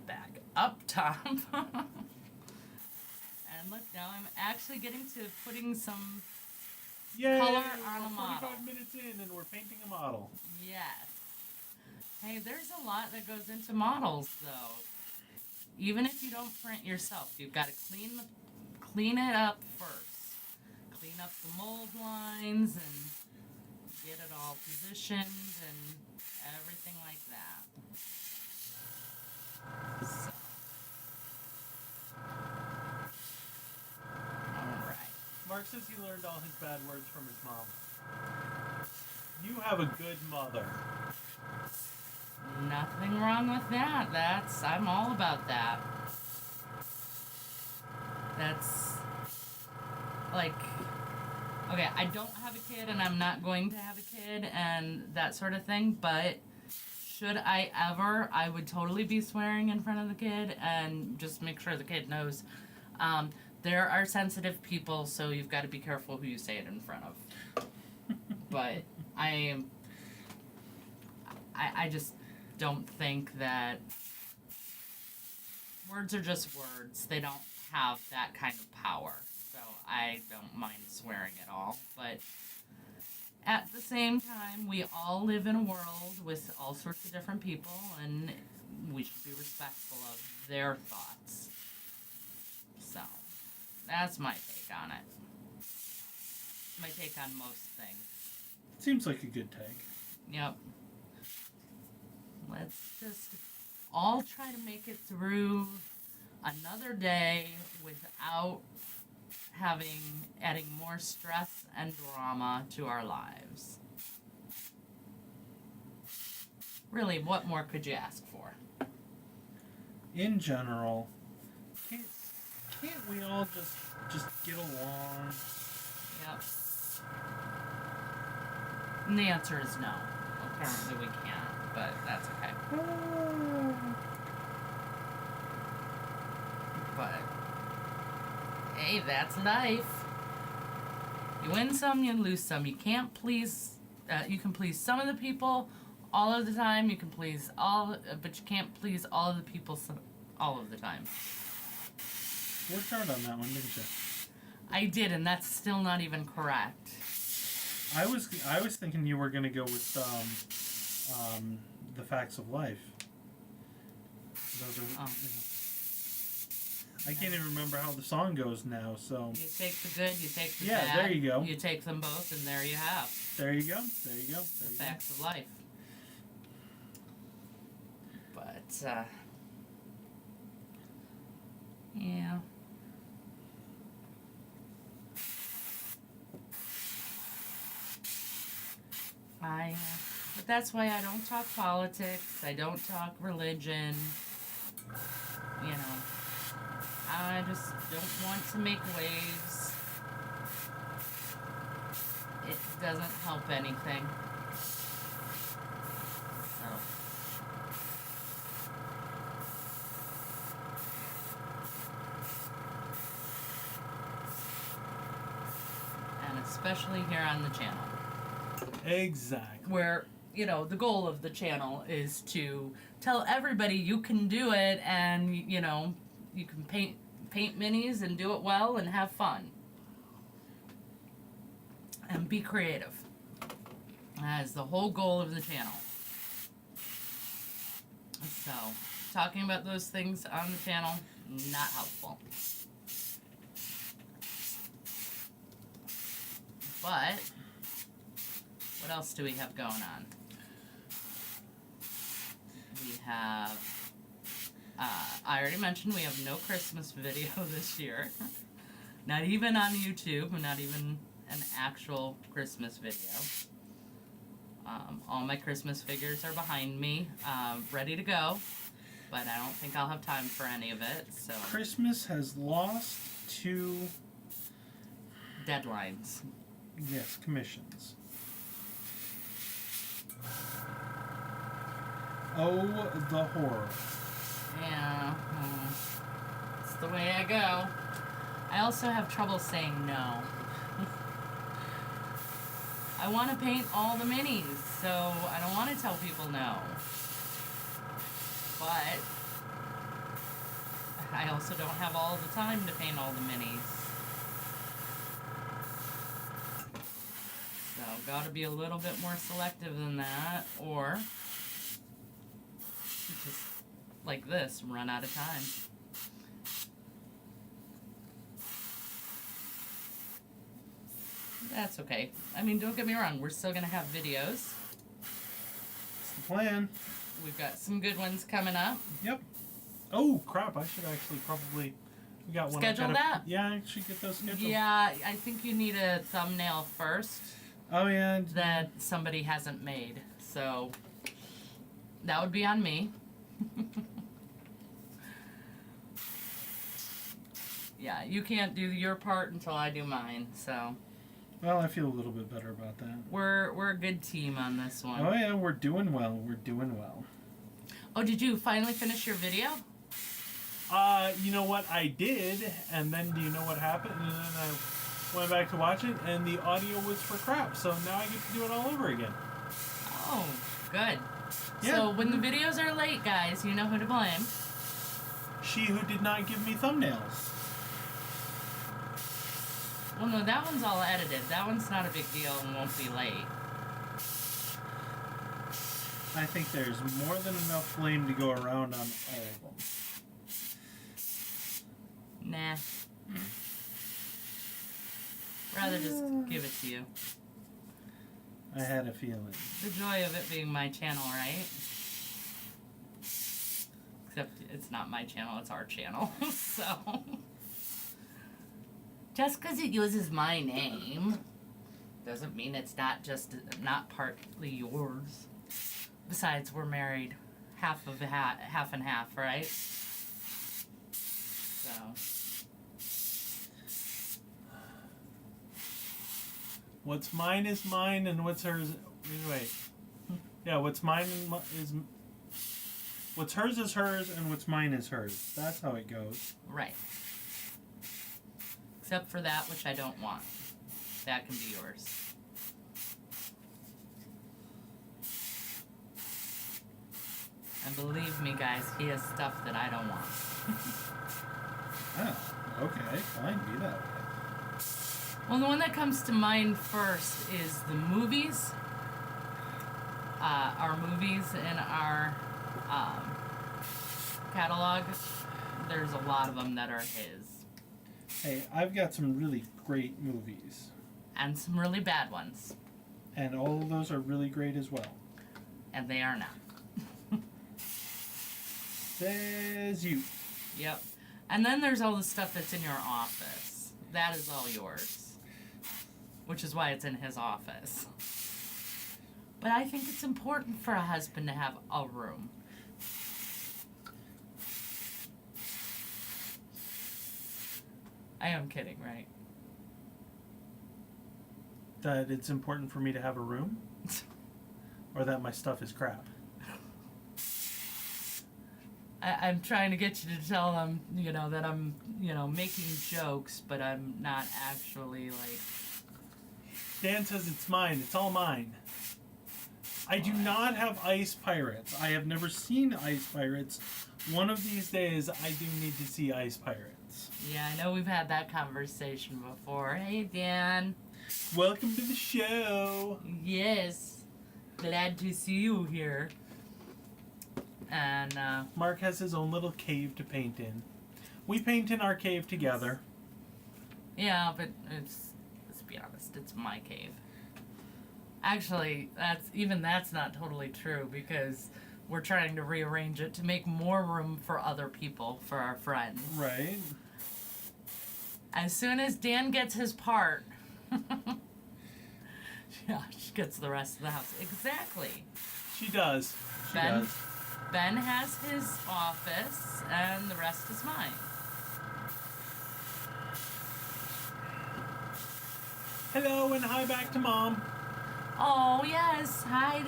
B: back up top. And look, now I'm actually getting to putting some
A: Yay!
B: color on a
A: We're
B: model.
A: 45 minutes in and we're painting a model.
B: Yes. Hey, there's a lot that goes into models, though. Even if you don't print yourself, you've got to clean it up first. Clean up the mold lines and get it all positioned and everything like that. So. Alright.
A: Mark says he learned all his bad words from his mom. You have a good mother.
B: Nothing wrong with that. I'm all about that. That's like, okay, I don't have a kid and I'm not going to have a kid and that sort of thing, but should I ever, I would totally be swearing in front of the kid and just make sure the kid knows. There are sensitive people, so you've got to be careful who you say it in front of. But I just don't think that words are just words. They don't have that kind of power. So I don't mind swearing at all. But at the same time, we all live in a world with all sorts of different people, and we should be respectful of their thoughts. So that's my take on it. My take on most things.
A: Seems like a good take.
B: Yep. Let's just all try to make it through another day without adding more stress and drama to our lives. Really, what more could you ask for?
A: In general, can't we all just get along?
B: Yep. And the answer is no. Apparently we can't, but that's okay. But hey, that's life. You win some, you lose some. You can't please. You can please some of the people all of the time. You can please all, but you can't please all of the people all of the time.
A: Worked hard on that one, didn't you?
B: I did, and that's still not even correct.
A: I was thinking you were gonna go with the facts of life. Those are.
B: Oh.
A: I can't even remember how the song goes now. So.
B: You take the good, you take the bad.
A: Yeah, there you go.
B: You take them both, and there you have.
A: There you go. There you go.
B: The facts of life. But yeah. But that's why I don't talk politics. I don't talk religion. You know, I just don't want to make waves. It doesn't help anything. So. And especially here on the channel.
A: Exactly.
B: Where, you know, the goal of the channel is to tell everybody you can do it, and, you know, you can paint minis and do it well and have fun. And be creative. That is the whole goal of the channel. So, talking about those things on the channel, not helpful. But what else do we have going on? We have, I already mentioned we have no Christmas video this year. Not even on YouTube, not even an actual Christmas video. All my Christmas figures are behind me, ready to go, but I don't think I'll have time for any of it, so.
A: Christmas has lost 2
B: deadlines.
A: Yes, commissions. Oh, the horror.
B: Yeah, it's the way I go. I also have trouble saying no. I want to paint all the minis, so I don't want to tell people no. But I also don't have all the time to paint all the minis. So, gotta be a little bit more selective than that, or just like this, run out of time. That's okay. I mean, don't get me wrong, we're still gonna have videos.
A: It's the plan.
B: We've got some good ones coming up.
A: Yep. Oh, crap, I should actually probably... We got one.
B: Schedule that?
A: Yeah, I should get those scheduled.
B: Yeah, I think you need a thumbnail first.
A: Oh, yeah.
B: That somebody hasn't made. So, that would be on me. Yeah, you can't do your part until I do mine, so.
A: Well, I feel a little bit better about that.
B: We're a good team on this one.
A: Oh, yeah, we're doing well. We're doing well.
B: Oh, did you finally finish your video?
A: You know what? I did, and then do you know what happened? And then I went back to watch it, and the audio was for crap, so now I get to do it all over again.
B: Oh, good.
A: Yeah.
B: So when the videos are late, guys, you know who to blame.
A: She who did not give me thumbnails.
B: Well, no, that one's all edited. That one's not a big deal and won't be late.
A: I think there's more than enough blame to go around on all of them.
B: Nah. Rather just give it to you.
A: I had a feeling.
B: The joy of it being my channel, right? Except it's not my channel, it's our channel. So. Just because it uses my name doesn't mean it's not partly yours. Besides, we're married half and half, right? So.
A: What's mine is mine, and what's hers. Wait. Yeah, what's mine is. What's hers is hers, and what's mine is hers. That's how it goes.
B: Right. Except for that which I don't want. That can be yours. And believe me, guys, he has stuff that I don't want.
A: Oh, okay. Fine, be that way.
B: Well, the one that comes to mind first is the movies. Our movies in our catalog. There's a lot of them that are his.
A: Hey, I've got some really great movies.
B: And some really bad ones.
A: And all of those are really great as well.
B: And they are not.
A: Says you.
B: Yep. And then there's all the stuff that's in your office. That is all yours. Which is why it's in his office. But I think it's important for a husband to have a room. I am kidding, right?
A: That it's important for me to have a room? Or that my stuff is crap?
B: I'm trying to get you to tell them, that I'm, making jokes, but I'm not actually, like...
A: Dan says it's mine. It's all mine. I do not have Ice Pirates. I have never seen Ice Pirates. One of these days, I do need to see Ice Pirates.
B: Yeah, I know we've had that conversation before. Hey, Dan.
A: Welcome to the show.
B: Yes. Glad to see you here. And,
A: Mark has his own little cave to paint in. We paint in our cave together.
B: Yeah, but let's be honest, it's my cave. Actually, that's not totally true because we're trying to rearrange it to make more room for other people, for our friends.
A: Right.
B: As soon as Dan gets his part, yeah, she gets the rest of the house. Exactly.
A: She does. She does.
B: Ben has his office, and the rest is mine.
A: Hello, and hi back to Mom.
B: Oh, yes. Hi.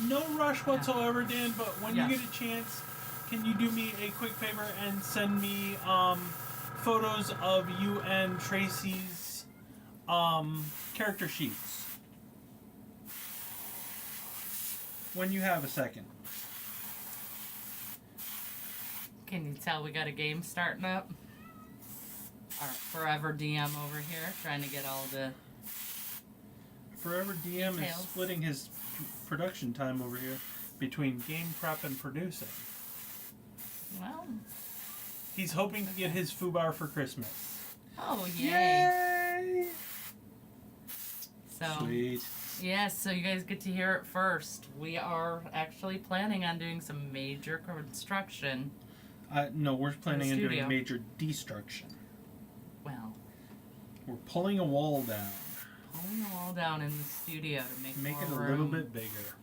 A: No rush whatsoever, Dan, but when
B: Yes.
A: you get a chance, can you do me a quick favor and send me photos of you and Tracy's character sheets? When you have a second.
B: Can you tell we got a game starting up? Our forever DM over here trying to get all the...
A: Forever DM
B: details.
A: is splitting his production time over here between game prep and producing.
B: Well...
A: He's hoping to get his FUBAR for Christmas.
B: Oh, yay.
A: Yay!
B: So,
A: Sweet.
B: yes, so you guys get to hear it first. We are actually planning on doing some major construction.
A: No, we're planning on doing
B: studio.
A: major destruction.
B: Well,
A: We're pulling a wall down.
B: pulling the wall down in the studio to make
A: Make
B: more
A: it a
B: room.
A: little bit bigger.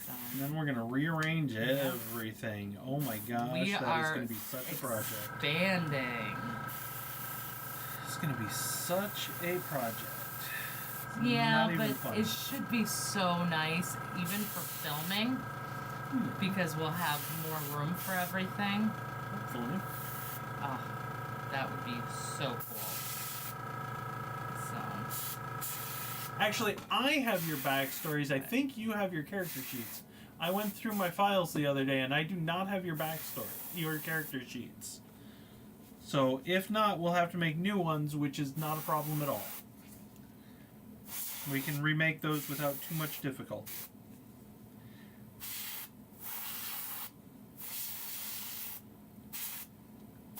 B: So,
A: And then we're going to rearrange everything. Oh my gosh,
B: we
A: that is
B: are
A: going to be such a project.
B: expanding.
A: It's going to be such a project. It's
B: Yeah,
A: not
B: but
A: even fun.
B: it should be so nice, even for filming, because we'll have more room for everything.
A: Hopefully.
B: Oh, that would be so cool. So,
A: Actually, I have your backstories. I think you have your character sheets. I went through my files the other day, and I do not have your backstory, your character sheets. So, if not, we'll have to make new ones, which is not a problem at all. We can remake those without too much difficulty.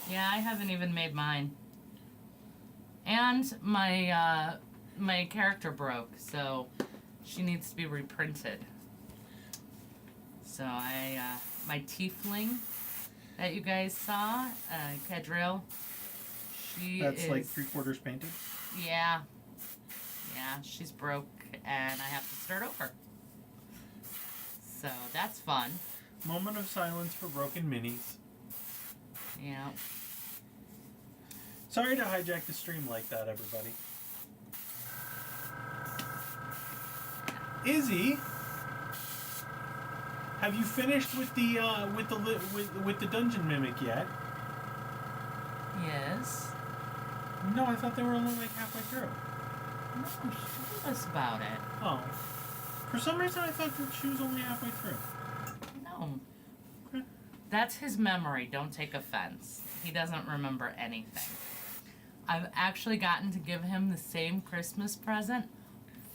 B: yeah, I haven't even made mine. And my my character broke, so she needs to be reprinted. So So my tiefling that you guys saw, Kedril,
A: That's like 3/4 painted?
B: Yeah. Yeah, she's broke and I have to start over. So that's fun.
A: Moment of silence for broken minis.
B: Yeah.
A: Sorry to hijack the stream like that, everybody. Izzy, have you finished with the dungeon mimic yet?
B: Yes.
A: No, I thought they were only like halfway through.
B: No, she told us about it.
A: Oh, for some reason I thought that she was only halfway through.
B: No.
A: Okay.
B: That's his memory. Don't take offense. He doesn't remember anything. I've actually gotten to give him the same Christmas present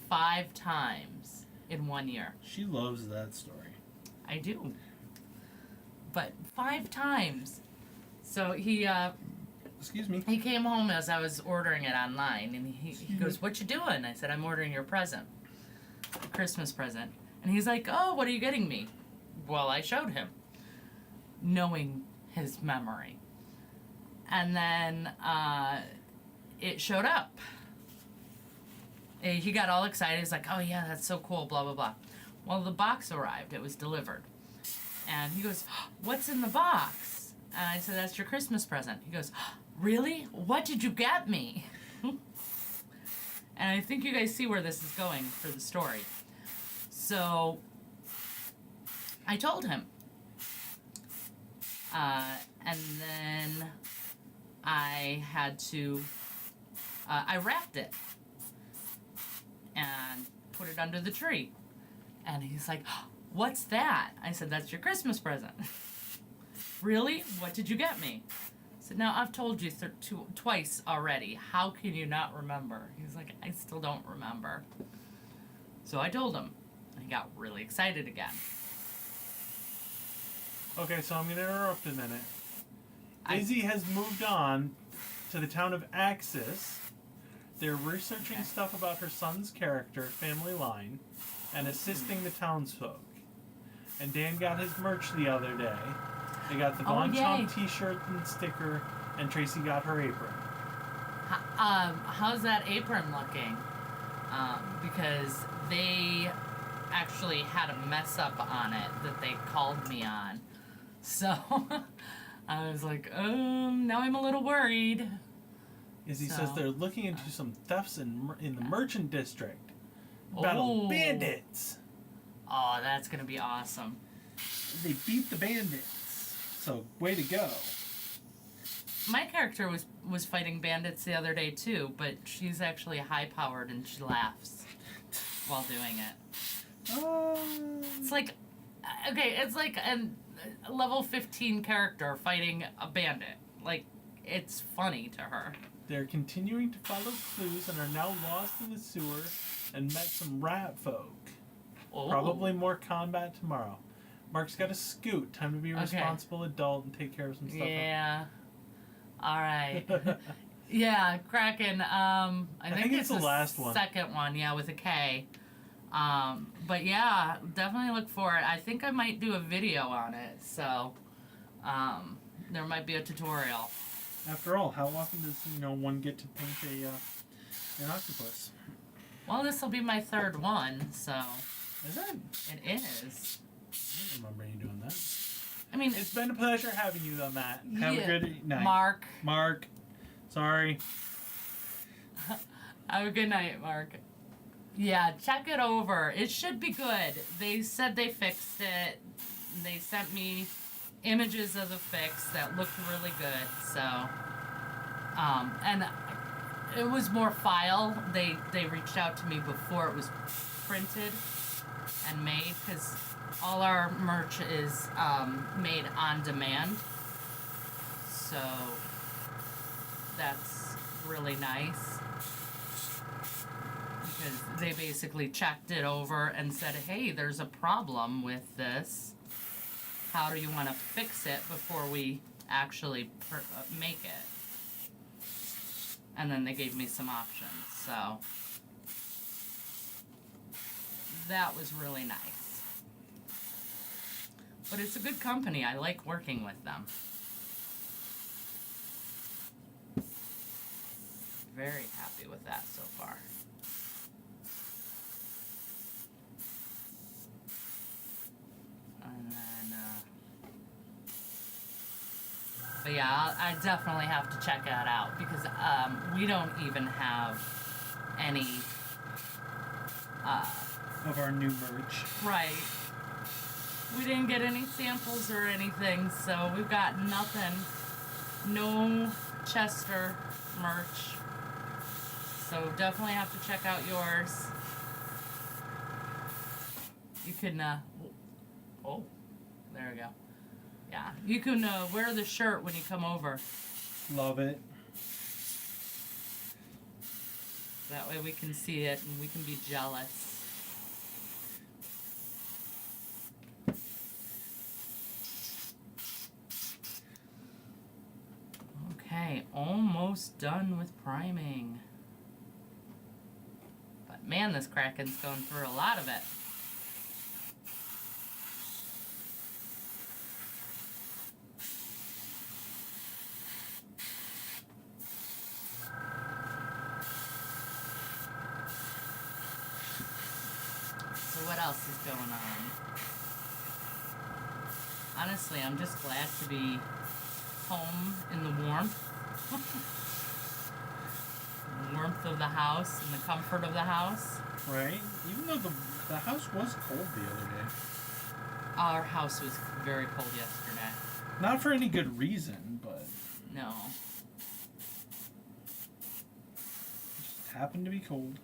B: 5 times in 1 year.
A: She loves that story.
B: I do. But 5 times. So he
A: Excuse me.
B: he came home as I was ordering it online, and he goes, "What you doing?" I said, "I'm ordering your present, a Christmas present." And he's like, "Oh, what are you getting me?" Well, I showed him, knowing his memory. And then it showed up. He got all excited. He's like, "Oh yeah, that's so cool, blah, blah, blah." Well, the box arrived. It was delivered. And he goes, "What's in the box?" And I said, "That's your Christmas present." He goes, "Really? What did you get me?" And I think you guys see where this is going for the story. So I told him. And then I had to, I wrapped it and put it under the tree. And he's like, "What's that?" I said, "That's your Christmas present." "Really? What did you get me?" I said, "Now, I've told you twice already. How can you not remember?" He's like, "I still don't remember." So I told him. He got really excited again.
A: Okay, so I'm going to interrupt a minute. Izzy has moved on to the town of Axis. They're researching stuff about her son's character, family line, and assisting the townsfolk. And Dan got his merch the other day. They got the Von Chomp t-shirt and sticker, and Tracy got her apron.
B: How's that apron looking? Because they actually had a mess up on it that they called me on. So I was like, now I'm a little worried.
A: Izzy says they're looking into some thefts in the merchant district. Battle bandits.
B: Oh, that's gonna be awesome.
A: They beat the bandits. So way to go.
B: My character was fighting bandits the other day too, but she's actually high powered and she laughs while doing it. It's like, okay, it's like a level 15 character fighting a bandit. Like, it's funny to her.
A: They're continuing to follow clues and are now lost in the sewer and met some rat folk.
B: Oh.
A: Probably more combat tomorrow. Mark's got a scoot. Time to be a responsible adult and take care of some stuff.
B: Yeah. All right. Yeah, Kraken. I think it's the last one. Second one, yeah, with a K. But yeah, definitely look for it. I think I might do a video on it, so there might be a tutorial.
A: After all, how often does one get to paint an octopus?
B: Well, this will be my 3rd one, so.
A: Is it?
B: It is.
A: I don't remember you doing that.
B: I mean,
A: it's been a pleasure having you, though, Matt. Have a good night.
B: Mark.
A: Sorry.
B: Have a good night, Mark. Yeah, check it over. It should be good. They said they fixed it. They sent me images of the fix that looked really good. So, and it was more file. They reached out to me before it was printed and made, because all our merch is made on demand. So that's really nice. Because they basically checked it over and said, "Hey, there's a problem with this. How do you want to fix it before we actually make it?" And then they gave me some options, so that was really nice. But it's a good company. I like working with them. Very happy with that so far. And then, but yeah, I definitely have to check that out because we don't even have any.
A: Of our new merch.
B: Right. We didn't get any samples or anything, so we've got nothing. No Chester merch. So definitely have to check out yours. You can, oh, there we go. Yeah, you can wear the shirt when you come over.
A: Love it.
B: That way we can see it and we can be jealous. Okay, almost done with priming. But man, this Kraken's going through a lot of it. So what else is going on? Honestly, I'm just glad to be home in the warmth. The warmth of the house and the comfort of the house.
A: Right? Even though the house was cold the other day.
B: Our house was very cold yesterday.
A: Not for any good reason, but
B: No.
A: just happened to be cold.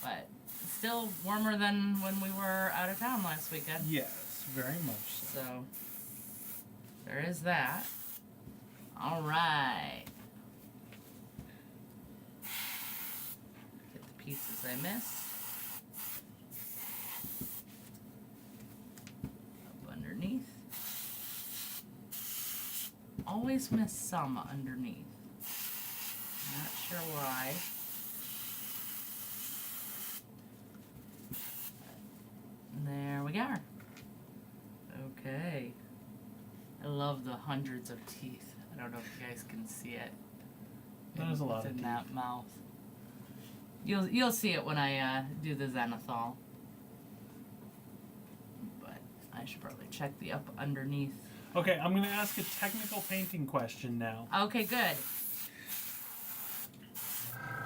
B: But still warmer than when we were out of town last weekend.
A: Yes, very much so.
B: So there is that. All right. Get the pieces I missed. Up underneath. Always miss some underneath. Not sure why. There we are. Okay. I love the hundreds of teeth. I don't know if you guys can see it.
A: That is a lot of
B: in
A: teeth.
B: that mouth. You'll see it when I do the zenithal. But I should probably check the up underneath.
A: Okay, I'm going to ask a technical painting question now.
B: Okay, good.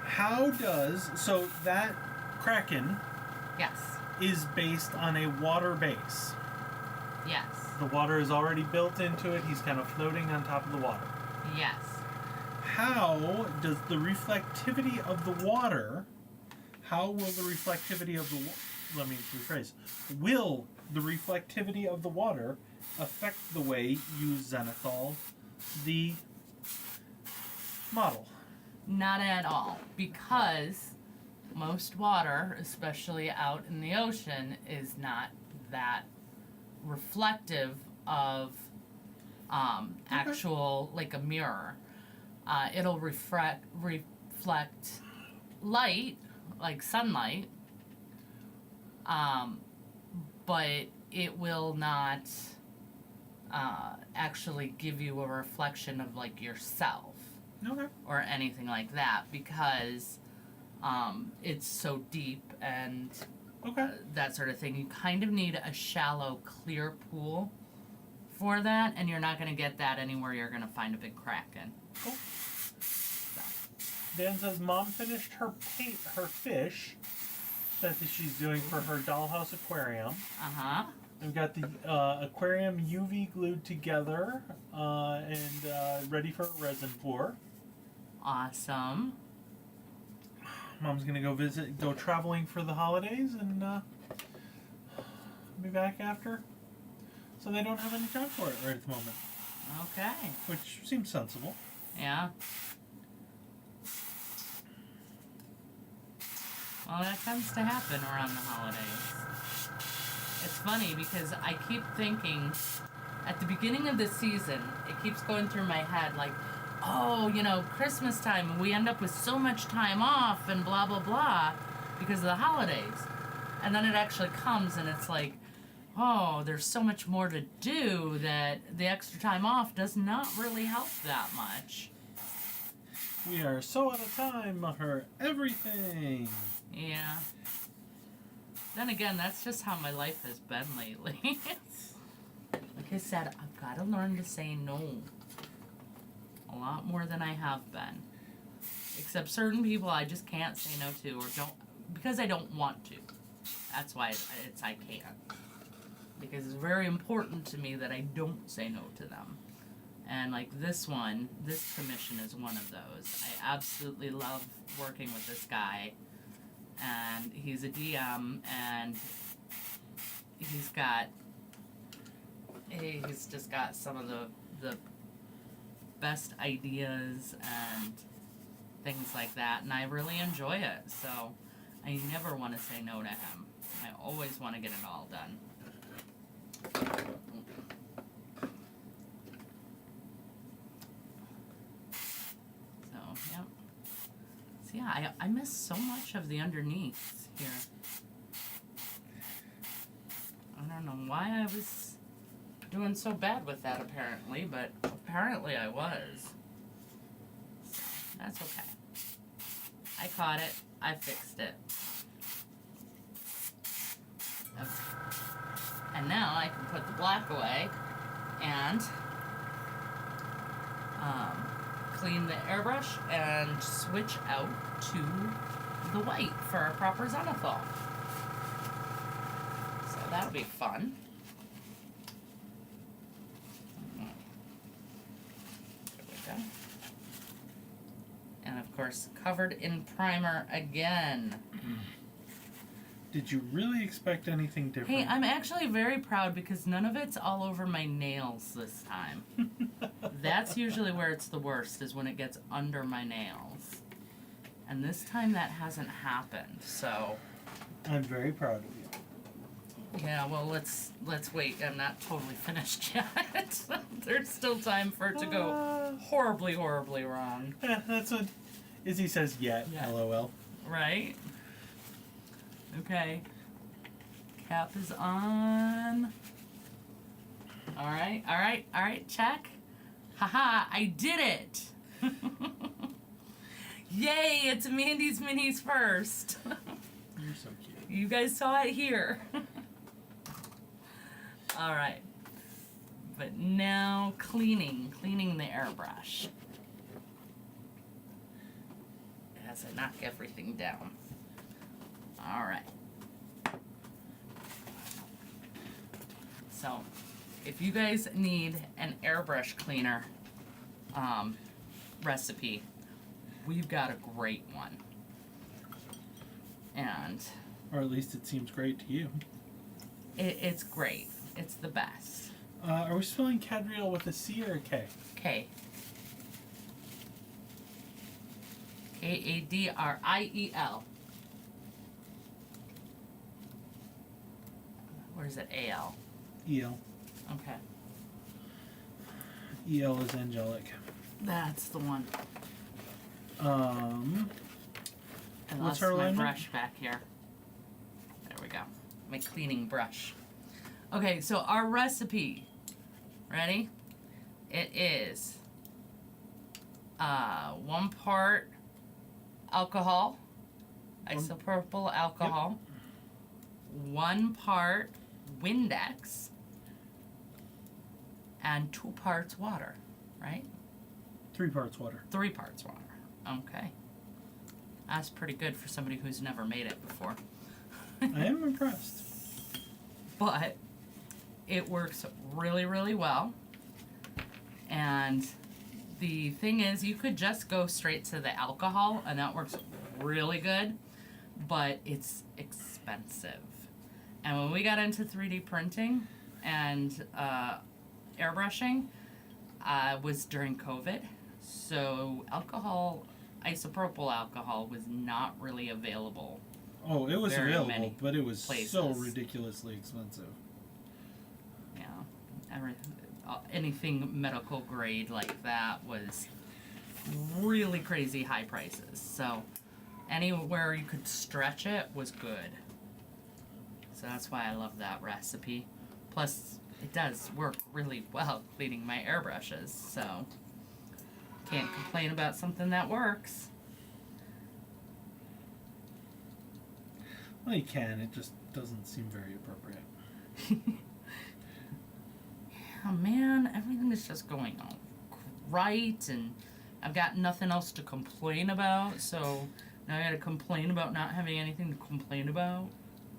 A: How does... So that Kraken
B: Yes.
A: is based on a water base.
B: Yes.
A: The water is already built into it. He's kind of floating on top of the water.
B: Yes.
A: How does the reflectivity of the water... How will the reflectivity of the... Let me rephrase. Will the reflectivity of the water affect the way you zenithal the model?
B: Not at all. Because most water, especially out in the ocean, is not that reflective of actual, like a mirror. It'll reflect light, like sunlight, but it will not actually give you a reflection of like yourself
A: Okay.
B: or anything like that because it's so deep and
A: Okay.
B: that sort of thing. You kind of need a shallow, clear pool for that, and you're not going to get that anywhere you're going to find a big Kraken.
A: Cool. Dan says Mom finished her fish that she's doing for her dollhouse aquarium.
B: Uh-huh.
A: We've got the aquarium UV glued together and ready for a resin pour.
B: Awesome.
A: Mom's gonna go traveling for the holidays and be back after. So they don't have any time for it right at the moment.
B: Okay.
A: Which seems sensible.
B: Yeah. Well, that tends to happen around the holidays. It's funny because I keep thinking, at the beginning of the season, it keeps going through my head like, oh, you know, Christmas time, and we end up with so much time off and blah, blah, blah, because of the holidays. And then it actually comes and it's like, oh, there's so much more to do that the extra time off does not really help that much.
A: We are so out of time for everything.
B: Yeah. Then again, that's just how my life has been lately. Like I said, I've got to learn to say no. A lot more than I have been. Except certain people I just can't say no to or don't, because I don't want to. That's why it's I can't. Because it's very important to me that I don't say no to them. And like this commission is one of those. I absolutely love working with this guy. And he's a DM, and he's just got some of the best ideas and things like that, and I really enjoy it. So I never want to say no to him. I always want to get it all done. So, yep. So yeah, I miss so much of the underneath here. I don't know why I was doing so bad with that apparently, but apparently I was. So, that's okay. I caught it. I fixed it. Okay. And now I can put the black away and clean the airbrush and switch out to the white for a proper zenithal. So that'll be fun. There we go. And of course, covered in primer again.
A: Did you really expect anything different?
B: Hey, I'm actually very proud because none of it's all over my nails this time. That's usually where it's the worst, is when it gets under my nails. And this time that hasn't happened, so...
A: I'm very proud of you.
B: Yeah, well, let's wait. I'm not totally finished yet. There's still time for it to go horribly, horribly wrong.
A: Yeah, that's what Izzy says yet, LOL.
B: Right? Okay. Cap is on. Alright, check. Haha, I did it! Yay, it's Mandy's Minis first.
A: You're so cute.
B: You guys saw it here. Alright. But now cleaning the airbrush. As I knock everything down. Alright. So, if you guys need an airbrush cleaner recipe, we've got a great one. And...
A: or at least it seems great to you.
B: It's great. It's the best.
A: Are we spelling Cadriel with a C or a K?
B: K. Kadriel. Or is it AL?
A: EL.
B: Okay.
A: EL is angelic.
B: That's the one.
A: I
B: What's
A: lost my
B: alignment? Brush back here. There we go. My cleaning brush. Okay, so our recipe. Ready? It is 1 part alcohol, isopropyl alcohol, 1 part Windex, and 2 parts water, right?
A: 3 parts water.
B: 3 parts water. Okay. That's pretty good for somebody who's never made it before.
A: I am impressed.
B: But it works really, really well. And the thing is, you could just go straight to the alcohol, and that works really good, but it's expensive. And when we got into 3D printing and airbrushing, was during COVID. So alcohol, isopropyl alcohol, was not really available.
A: Oh, it was
B: Very
A: available,
B: many
A: but it was
B: places.
A: so ridiculously expensive.
B: Yeah, anything medical grade like that was really crazy high prices. So anywhere you could stretch it was good. So that's why I love that recipe. Plus, it does work really well cleaning my airbrushes, so can't complain about something that works.
A: Well, you can. It just doesn't seem very appropriate.
B: Oh man, everything is just going on right, and I've got nothing else to complain about, so now I gotta complain about not having anything to complain about.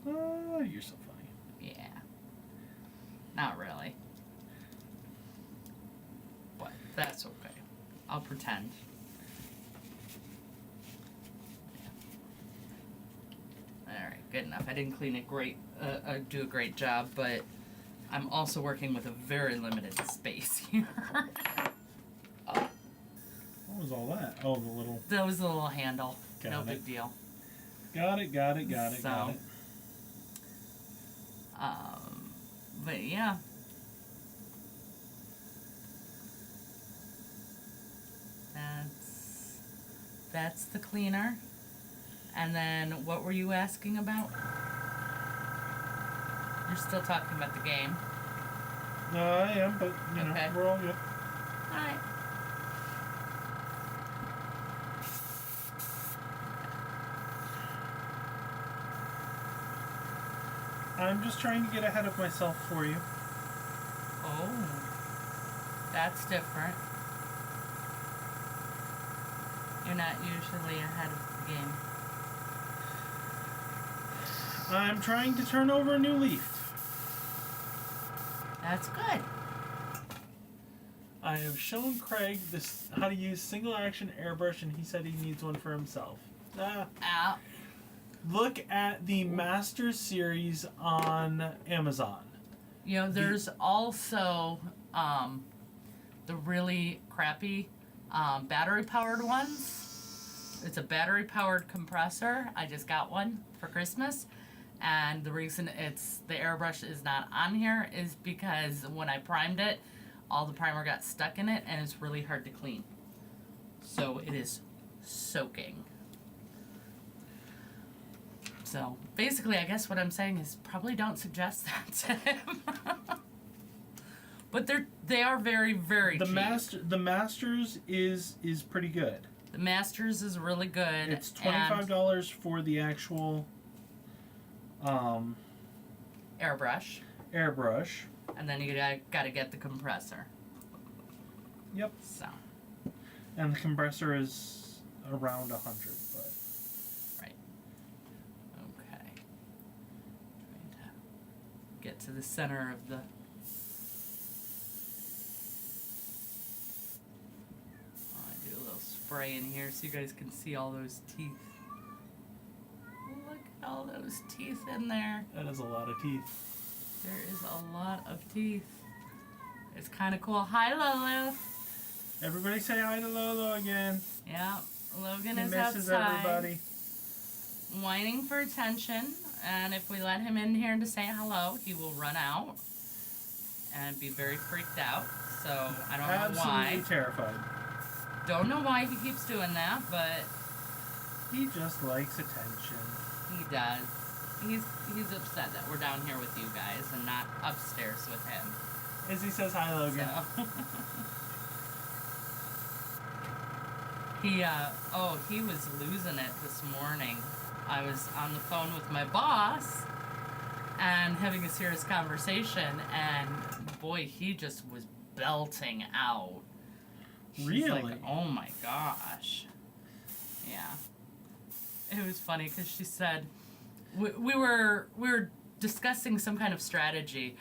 A: Oh, you're so funny.
B: Yeah. Not really. But that's okay. I'll pretend. Alright, good enough. I didn't clean it great, do a great job, but I'm also working with a very limited space here.
A: What was all that? Oh, the little...
B: That was the little handle. No
A: Got
B: big
A: it.
B: deal.
A: Got it.
B: But yeah. That's the cleaner. And then what were you asking about? You're still talking about the game.
A: I am, but, you know,
B: Okay.
A: we're all good.
B: Alright.
A: I'm just trying to get ahead of myself for you.
B: Oh. That's different. You're not usually ahead of the game.
A: I'm trying to turn over a new leaf.
B: That's good.
A: I have shown Craig this how to use single action airbrush, and he said he needs one for himself.
B: Ow.
A: Look at the Master Series on Amazon.
B: You know, there's also the really crappy battery-powered ones. It's a battery-powered compressor. I just got one for Christmas. And the reason the airbrush is not on here is because when I primed it, all the primer got stuck in it, and it's really hard to clean. So it is soaking. So basically, I guess what I'm saying is probably don't suggest that to him. But they are very, very cheap.
A: The Masters is pretty good.
B: The Masters is really good.
A: It's $25 for the actual
B: airbrush. And then you gotta get the compressor.
A: Yep.
B: So.
A: And the compressor is around 100, but.
B: Right. Okay. Trying to get to the center of the. I do a little spray in here so you guys can see all those teeth. Look at all those teeth in there.
A: That is a lot of teeth.
B: There is a lot of teeth. It's kind of cool. Hi, Lolo.
A: Everybody say hi to Lolo again.
B: Yeah, Logan
A: He
B: is
A: misses
B: outside.
A: everybody.
B: Whining for attention, and if we let him in here to say hello, he will run out and be very freaked out. So I don't know why.
A: Absolutely terrified.
B: Don't know why he keeps doing that, but
A: he just likes attention.
B: He does. He's upset that we're down here with you guys and not upstairs with him.
A: Izzy says hi, Logan.
B: So. He was losing it this morning. I was on the phone with my boss and having a serious conversation, and boy, he just was belting out.
A: Really?
B: Like, oh my gosh. Yeah. It was funny because she said we were discussing some kind of strategy,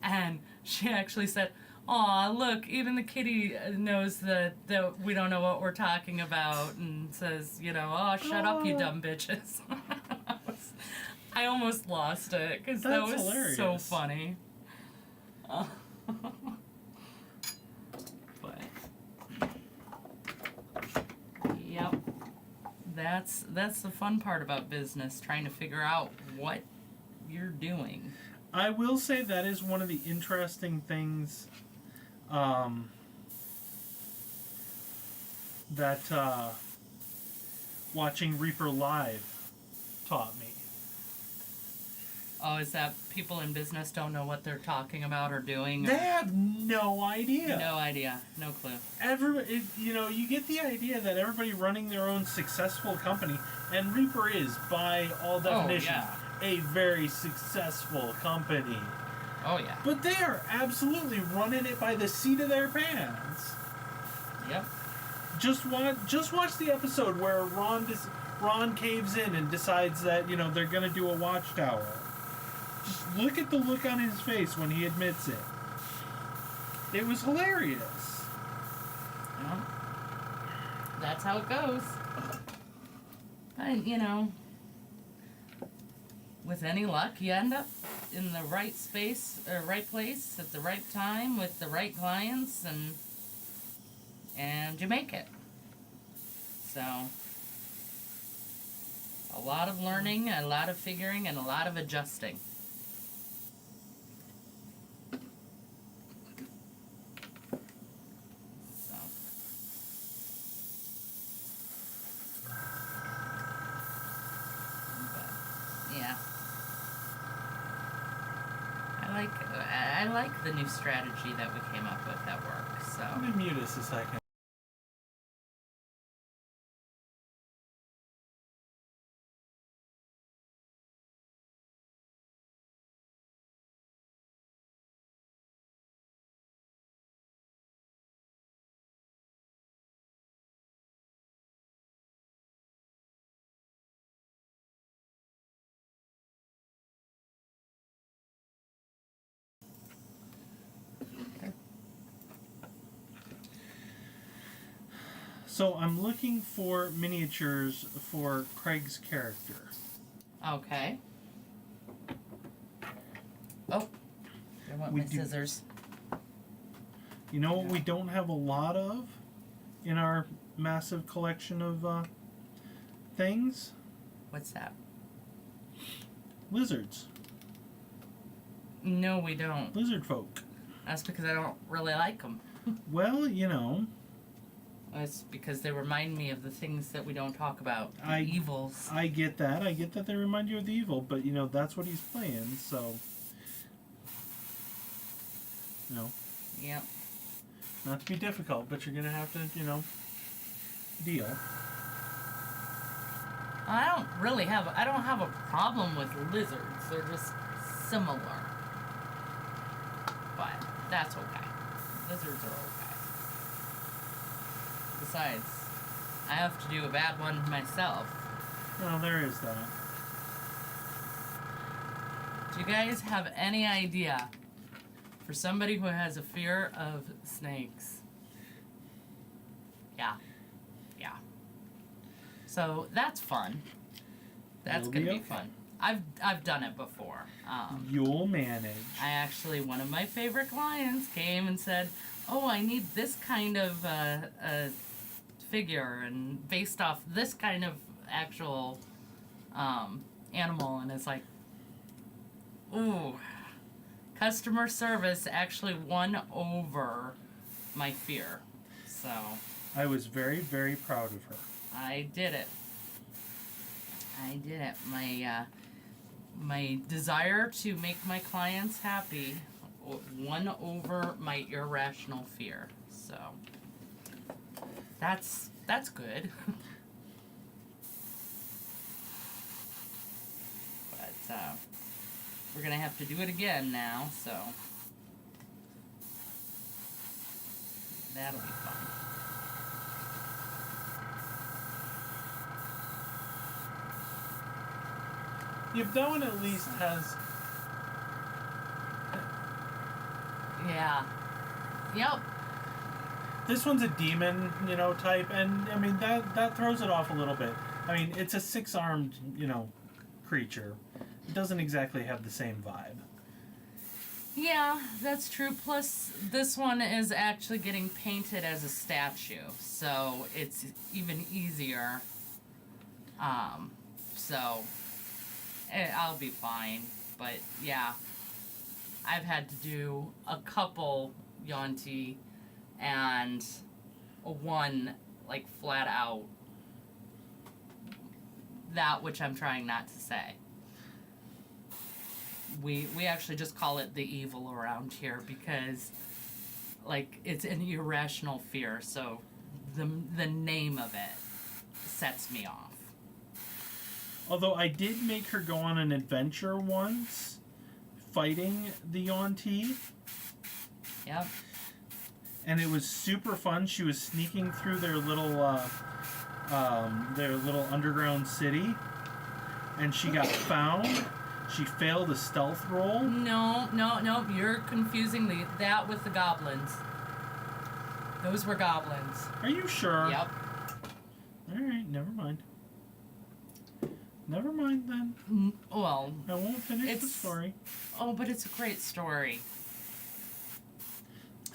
B: and she actually said, "Aw, look, even the kitty knows that we don't know what we're talking about," and says, "Oh, shut up, you dumb bitches." I almost lost it because that was
A: hilarious.
B: So funny. But yep, that's the fun part about business, trying to figure out what you're doing.
A: I will say that is one of the interesting things that watching Reaper Live taught me.
B: Oh, is that people in business don't know what they're talking about or doing?
A: They have no idea.
B: No idea. No clue.
A: You get the idea that everybody running their own successful company, and Reaper is, by all definitions, a very successful company.
B: Oh, yeah.
A: But they are absolutely running it by the seat of their pants.
B: Yep.
A: Just watch the episode where Ron caves in and decides that they're gonna do a watchtower. Just look at the look on his face when he admits it. It was hilarious.
B: Well, that's how it goes. But with any luck, you end up in the right space or right place at the right time with the right clients, and you make it. So, a lot of learning, a lot of figuring, and a lot of adjusting. So. But, yeah. I like the new strategy that we came up with at work. So.
A: Let me mute us a second. So I'm looking for miniatures for Craig's character.
B: Okay. Oh, I want my scissors.
A: You know what we don't have a lot of in our massive collection of things?
B: What's that?
A: Lizards.
B: No, we don't.
A: Lizard folk.
B: That's because I don't really like them.
A: Well,
B: It's because they remind me of the things that we don't talk about. The evils.
A: I get that. I get that they remind you of the evil, but that's what he's playing, so
B: Yep.
A: not to be difficult, but you're gonna have to, deal.
B: I don't have a problem with lizards. They're just similar. But that's okay. Lizards are okay. Besides, I have to do a bad one myself.
A: Well, there is that.
B: Do you guys have any idea, for somebody who has a fear of snakes? Yeah. So that's fun. That's gonna be fun. I've done it before.
A: You'll manage.
B: I actually, one of my favorite clients came and said, "Oh, I need this kind of figure, and based off this kind of actual animal," and it's like, ooh, customer service actually won over my fear. So
A: I was very, very proud of her.
B: I did it. My desire to make my clients happy won over my irrational fear. So that's good. But we're gonna have to do it again now, so that'll be fun.
A: If that one at least has...
B: Yeah. Yep.
A: This one's a demon, type, and, I mean, that throws it off a little bit. I mean, it's a 6-armed, creature. It doesn't exactly have the same vibe.
B: Yeah, that's true. Plus, this one is actually getting painted as a statue, so it's even easier. So I'll be fine. But yeah, I've had to do a couple Yonti and one like flat out that which I'm trying not to say. we actually just call it the evil around here because, like, it's an irrational fear. So, the name of it sets me off.
A: Although I did make her go on an adventure once, fighting the Yuan-ti.
B: Yep.
A: And it was super fun. She was sneaking through their little underground city, and she got found. She failed a stealth roll.
B: No, you're confusing that with the goblins. Those were goblins.
A: Are you sure?
B: Yep.
A: All right, never mind. Never mind then.
B: Well,
A: I won't finish the story.
B: Oh, but it's a great story.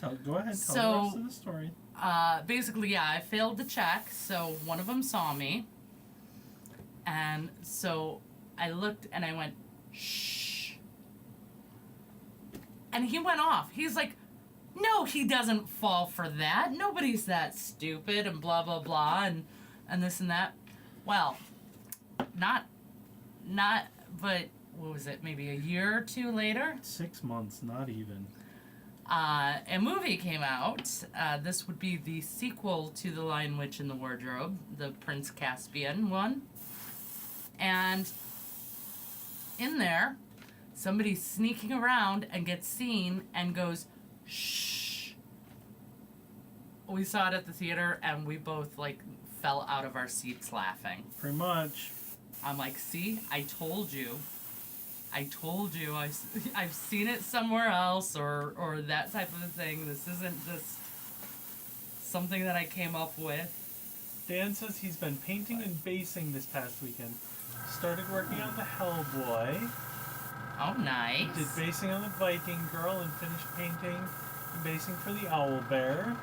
A: Go ahead, tell the rest of the story.
B: Basically, yeah, I failed the check, so one of them saw me. And so I looked and I went, shh. And he went off. He's like, no, he doesn't fall for that. Nobody's that stupid and blah, blah, blah, and this and that. Well, not, but what was it, maybe a year or two later?
A: 6 months, not even.
B: A movie came out. This would be the sequel to The Lion, Witch, and the Wardrobe, the Prince Caspian one. And in there, somebody's sneaking around and gets seen and goes, shh. We saw it at the theater and we both, like, fell out of our seats laughing.
A: Pretty much.
B: I'm like, see, I told you. I've seen it somewhere else or that type of a thing. This isn't just something that I came up with.
A: Dan says he's been painting and basing this past weekend. Started working on the Hellboy.
B: Oh, nice.
A: Did basing on the Viking Girl and finished painting and basing for the Owl Bear.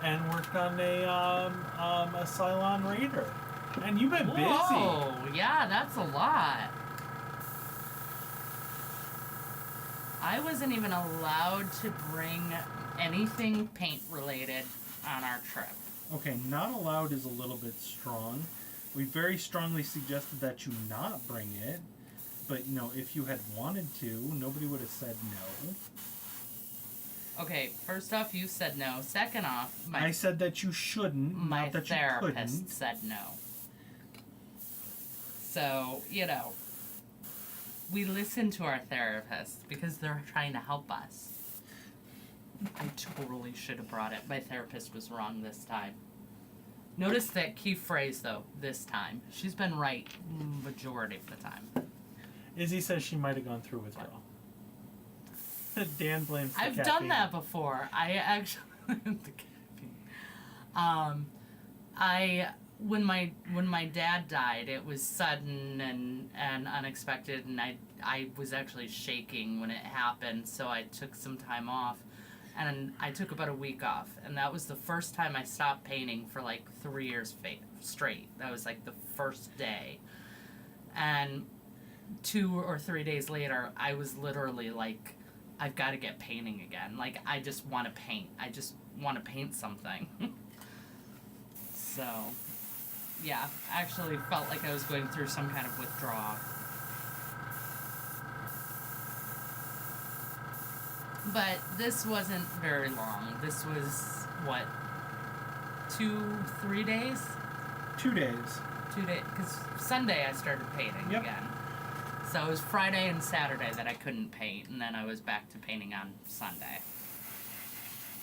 A: And worked on a Cylon Raider. And you've been busy.
B: Whoa, yeah, that's a lot. I wasn't even allowed to bring anything paint related on our trip.
A: Okay, not allowed is a little bit strong. We very strongly suggested that you not bring it. But, you know, if you had wanted to, nobody would have said no.
B: Okay, first off, you said no. Second off,
A: I said that you shouldn't, not that you couldn't.
B: My therapist said no. So, you know, we listen to our therapists because they're trying to help us. I totally should have brought it. My therapist was wrong this time. Notice that key phrase, though, this time. She's been right majority of the time.
A: Izzy says she might have gone through withdrawal. Dan blames the
B: I've
A: caffeine.
B: done that before. I actually... the caffeine. When my dad died, it was sudden and unexpected, and I was actually shaking when it happened, so I took some time off, and I took about a week off, and that was the first time I stopped painting for like 3 years straight. That was like the first day, and 2 or 3 days later, I was literally like, I've got to get painting again. Like, I just want to paint. I just want to paint something. So... yeah, actually felt like I was going through some kind of withdrawal. But this wasn't very long. This was, what, 2-3 days?
A: 2 days.
B: 2 days, because Sunday I started painting again. So it was Friday and Saturday that I couldn't paint, and then I was back to painting on Sunday.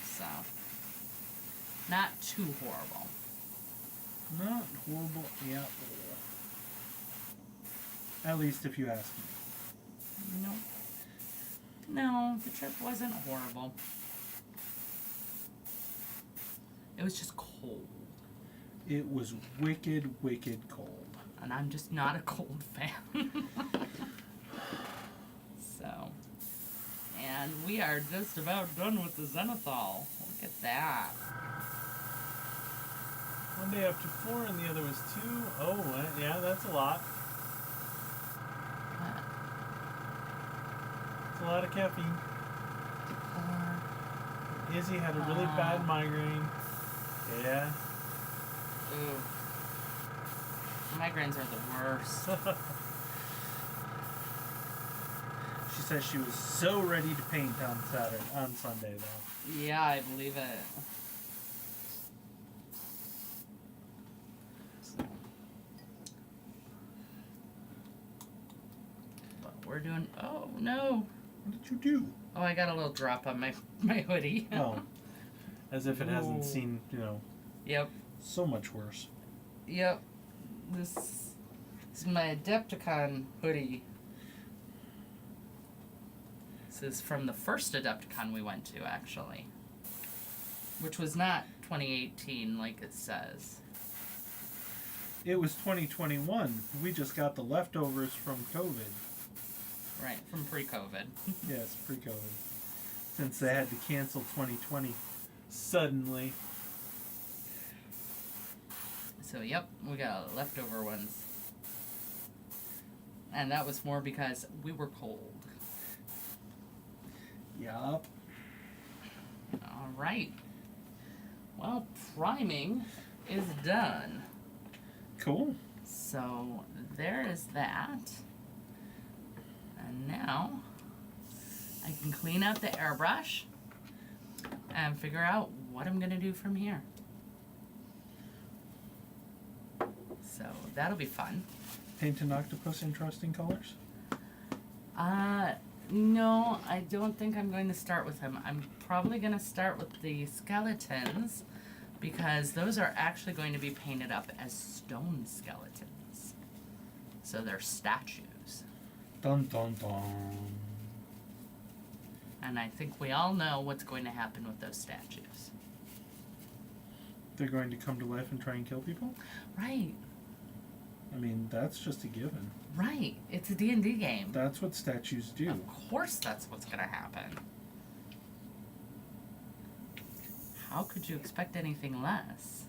B: So, not too horrible.
A: Not horrible at all. At least if you ask me.
B: Nope. No, the trip wasn't horrible. It was just cold.
A: It was wicked, wicked cold.
B: And I'm just not a cold fan. So. And we are just about done with the Zenithal. Look at that.
A: One day up to 4 and the other was 2. Oh, yeah, that's a lot. It's a lot of caffeine.
B: 4.
A: Izzy had a really bad migraine. Yeah.
B: Ooh. Migraines are the worst.
A: She says she was so ready to paint on Sunday though.
B: Yeah, I believe it. But we're doing. Oh no!
A: What did you do?
B: Oh, I got a little drop on my hoodie.
A: Oh, as if it hasn't
B: Ooh.
A: seen
B: Yep.
A: so much worse.
B: Yep. This is my Adepticon hoodie. This is from the first Adepticon we went to, actually. Which was not 2018 like it says.
A: It was 2021. We just got the leftovers from COVID.
B: Right, from pre-COVID.
A: Yes, pre-COVID. Since they had to cancel 2020 suddenly.
B: So, yep, we got leftover ones. And that was more because we were cold.
A: Yup.
B: Alright. Well, priming is done.
A: Cool.
B: So, there is that. And now, I can clean out the airbrush and figure out what I'm going to do from here. So, that'll be fun.
A: Paint an octopus interesting colors?
B: No, I don't think I'm going to start with him. I'm probably going to start with the skeletons because those are actually going to be painted up as stone skeletons. So they're statues.
A: Dun dun dun.
B: And I think we all know what's going to happen with those statues.
A: They're going to come to life and try and kill people?
B: Right,
A: I mean, that's just a given.
B: right. It's a D&D game.
A: That's what statues do.
B: Of course that's what's going to happen. How could you expect anything less?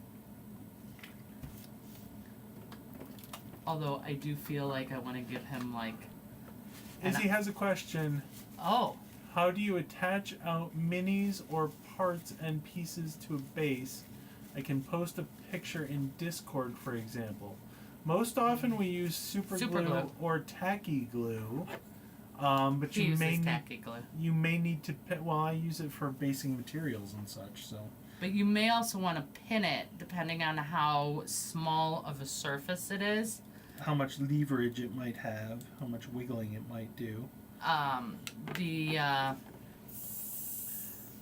B: Although I do feel like I want to give him like...
A: Izzy has a question.
B: Oh,
A: How do you attach out minis or parts and pieces to a base? I can post a picture in Discord, for example. Most often we use super glue or tacky glue, but
B: he
A: you may
B: uses tacky glue.
A: you may need to well, I use it for basing materials and such. So
B: But you may also want to pin it depending on how small of a surface it is.
A: how much leverage it might have, how much wiggling it might do.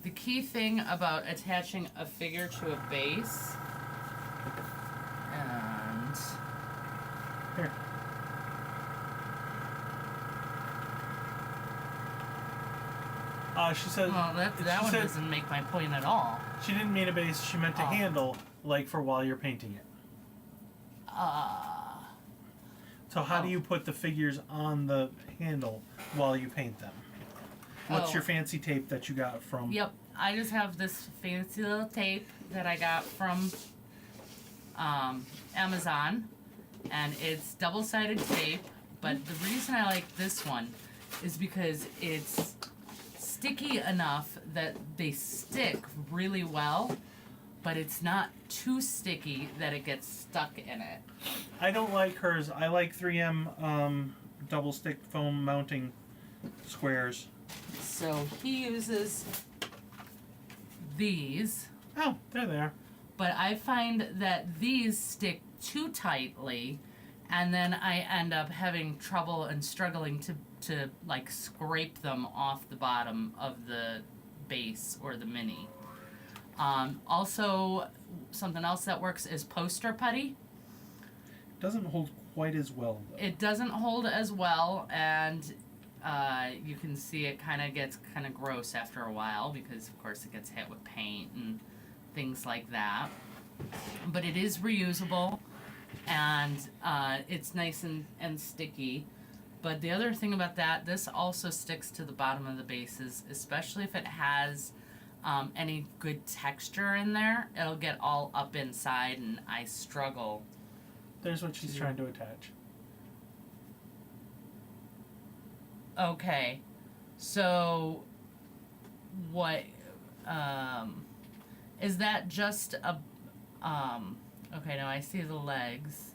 B: The key thing about attaching a figure to a base, and
A: Here. She said.
B: well, that
A: she
B: one
A: said
B: doesn't make my point at all.
A: she didn't mean a base. She meant a
B: Oh.
A: handle, like for while you're painting it. So how do you put the figures on the handle while you paint them? What's your fancy tape that you got from?
B: Yep, I just have this fancy little tape that I got from Amazon, and it's double-sided tape. But the reason I like this one is because it's sticky enough that they stick really well, but it's not too sticky that it gets stuck in it.
A: I don't like hers. I like 3M double stick foam mounting squares.
B: So he uses these,
A: Oh, they're there.
B: but I find that these stick too tightly, and then I end up having trouble and struggling to like scrape them off the bottom of the base or the mini. Also, something else that works is poster putty.
A: Doesn't hold quite as well though.
B: It doesn't hold as well, and you can see it kind of gets kind of gross after a while because, of course, it gets hit with paint and things like that. But it is reusable, and it's nice and sticky. But the other thing about that, this also sticks to the bottom of the bases, especially if it has any good texture in there. It'll get all up inside, and I struggle.
A: There's what she's trying to attach.
B: Okay, so what is that? Just a okay, now I see the legs.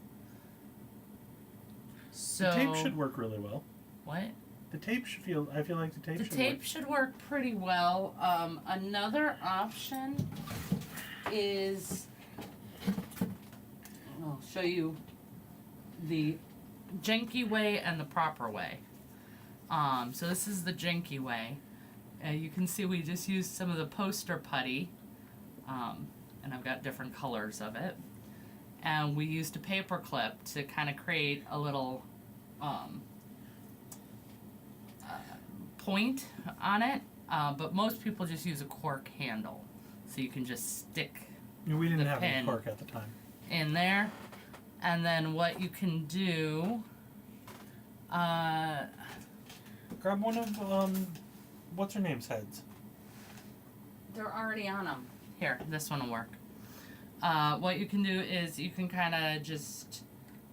B: So
A: The tape should work really well.
B: what?
A: The tape should feel. I feel like the tape.
B: The
A: should
B: tape
A: work.
B: should work pretty well. Another option is, I'll show you the janky way and the proper way. So this is the janky way. You can see we just used some of the poster putty, and I've got different colors of it. And we used a paper clip to kind of create a little point on it, but most people just use a cork handle, so you can just stick
A: We didn't
B: the
A: have any
B: pin
A: cork at the time.
B: in there. And then what you can do,
A: Grab one of what's her name's heads.
B: they're already on them. Here, this one will work. What you can do is you can kind of just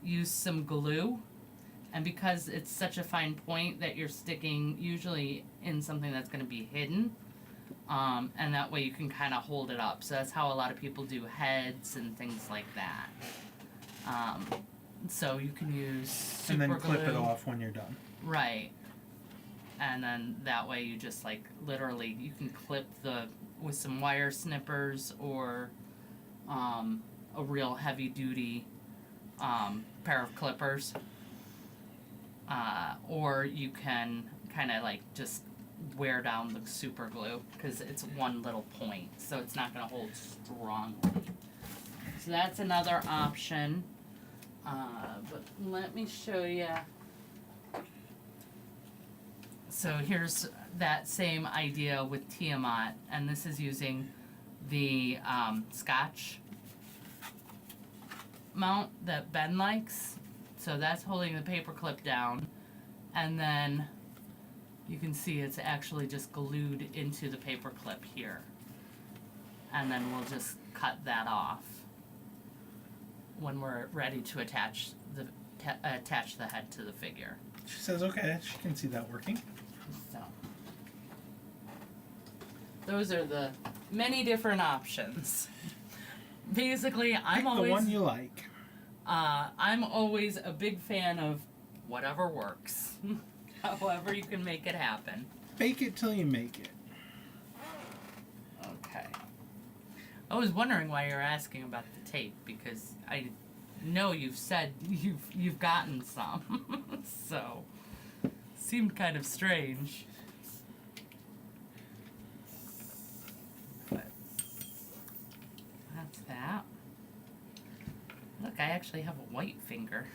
B: use some glue, and because it's such a fine point that you're sticking usually in something that's going to be hidden, and that way you can kind of hold it up. So that's how a lot of people do heads and things like that. So you can use super
A: And then clip
B: glue.
A: it off when you're done.
B: Right. And then that way you just like literally you can clip with some wire snippers or a real heavy duty pair of clippers. Or you can kind of like just wear down the super glue because it's one little point, so it's not going to hold strongly. So that's another option. But let me show you. So here's that same idea with Tiamat, and this is using the Scotch mount that Ben likes. So that's holding the paper clip down, and then you can see it's actually just glued into the paper clip here. And then we'll just cut that off when we're ready to attach the head to the figure.
A: She says, okay, she can see that working.
B: So those are the many different options. Basically,
A: Pick the one you like.
B: I'm always a big fan of whatever works. However you can make it happen.
A: Fake it till you make it.
B: Okay. I was wondering why you were asking about the tape, because I know you've said you've gotten some. So seemed kind of strange. But that's that. Look, I actually have a white finger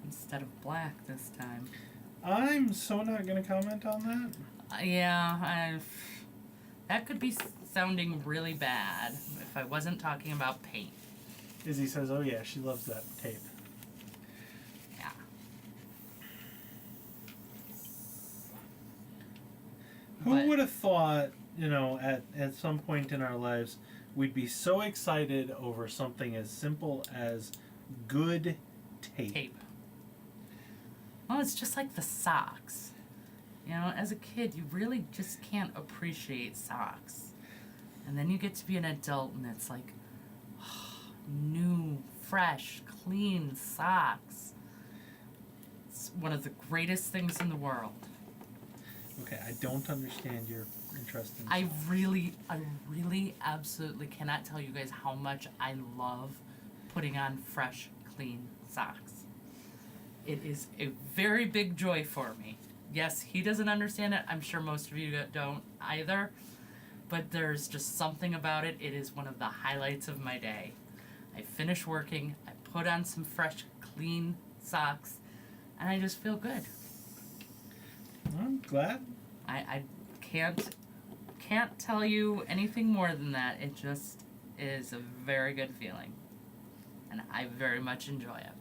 B: instead of black this time.
A: I'm so not going to comment on that.
B: Yeah, that could be sounding really bad if I wasn't talking about paint.
A: Izzy says, oh yeah, she loves that tape.
B: Yeah.
A: Who
B: But-
A: would have thought, at some point in our lives, we'd be so excited over something as simple as good tape.
B: Well, it's just like the socks. As a kid, you really just can't appreciate socks. And then you get to be an adult and it's like, new, fresh, clean socks. It's one of the greatest things in the world.
A: Okay, I don't understand your interest in
B: I really absolutely cannot tell you guys how much I love putting on fresh, clean socks. It is a very big joy for me. Yes, he doesn't understand it. I'm sure most of you don't either. But there's just something about it. It is one of the highlights of my day. I finish working, I put on some fresh, clean socks, and I just feel good.
A: I'm glad.
B: I can't tell you anything more than that. It just is a very good feeling. And I very much enjoy it.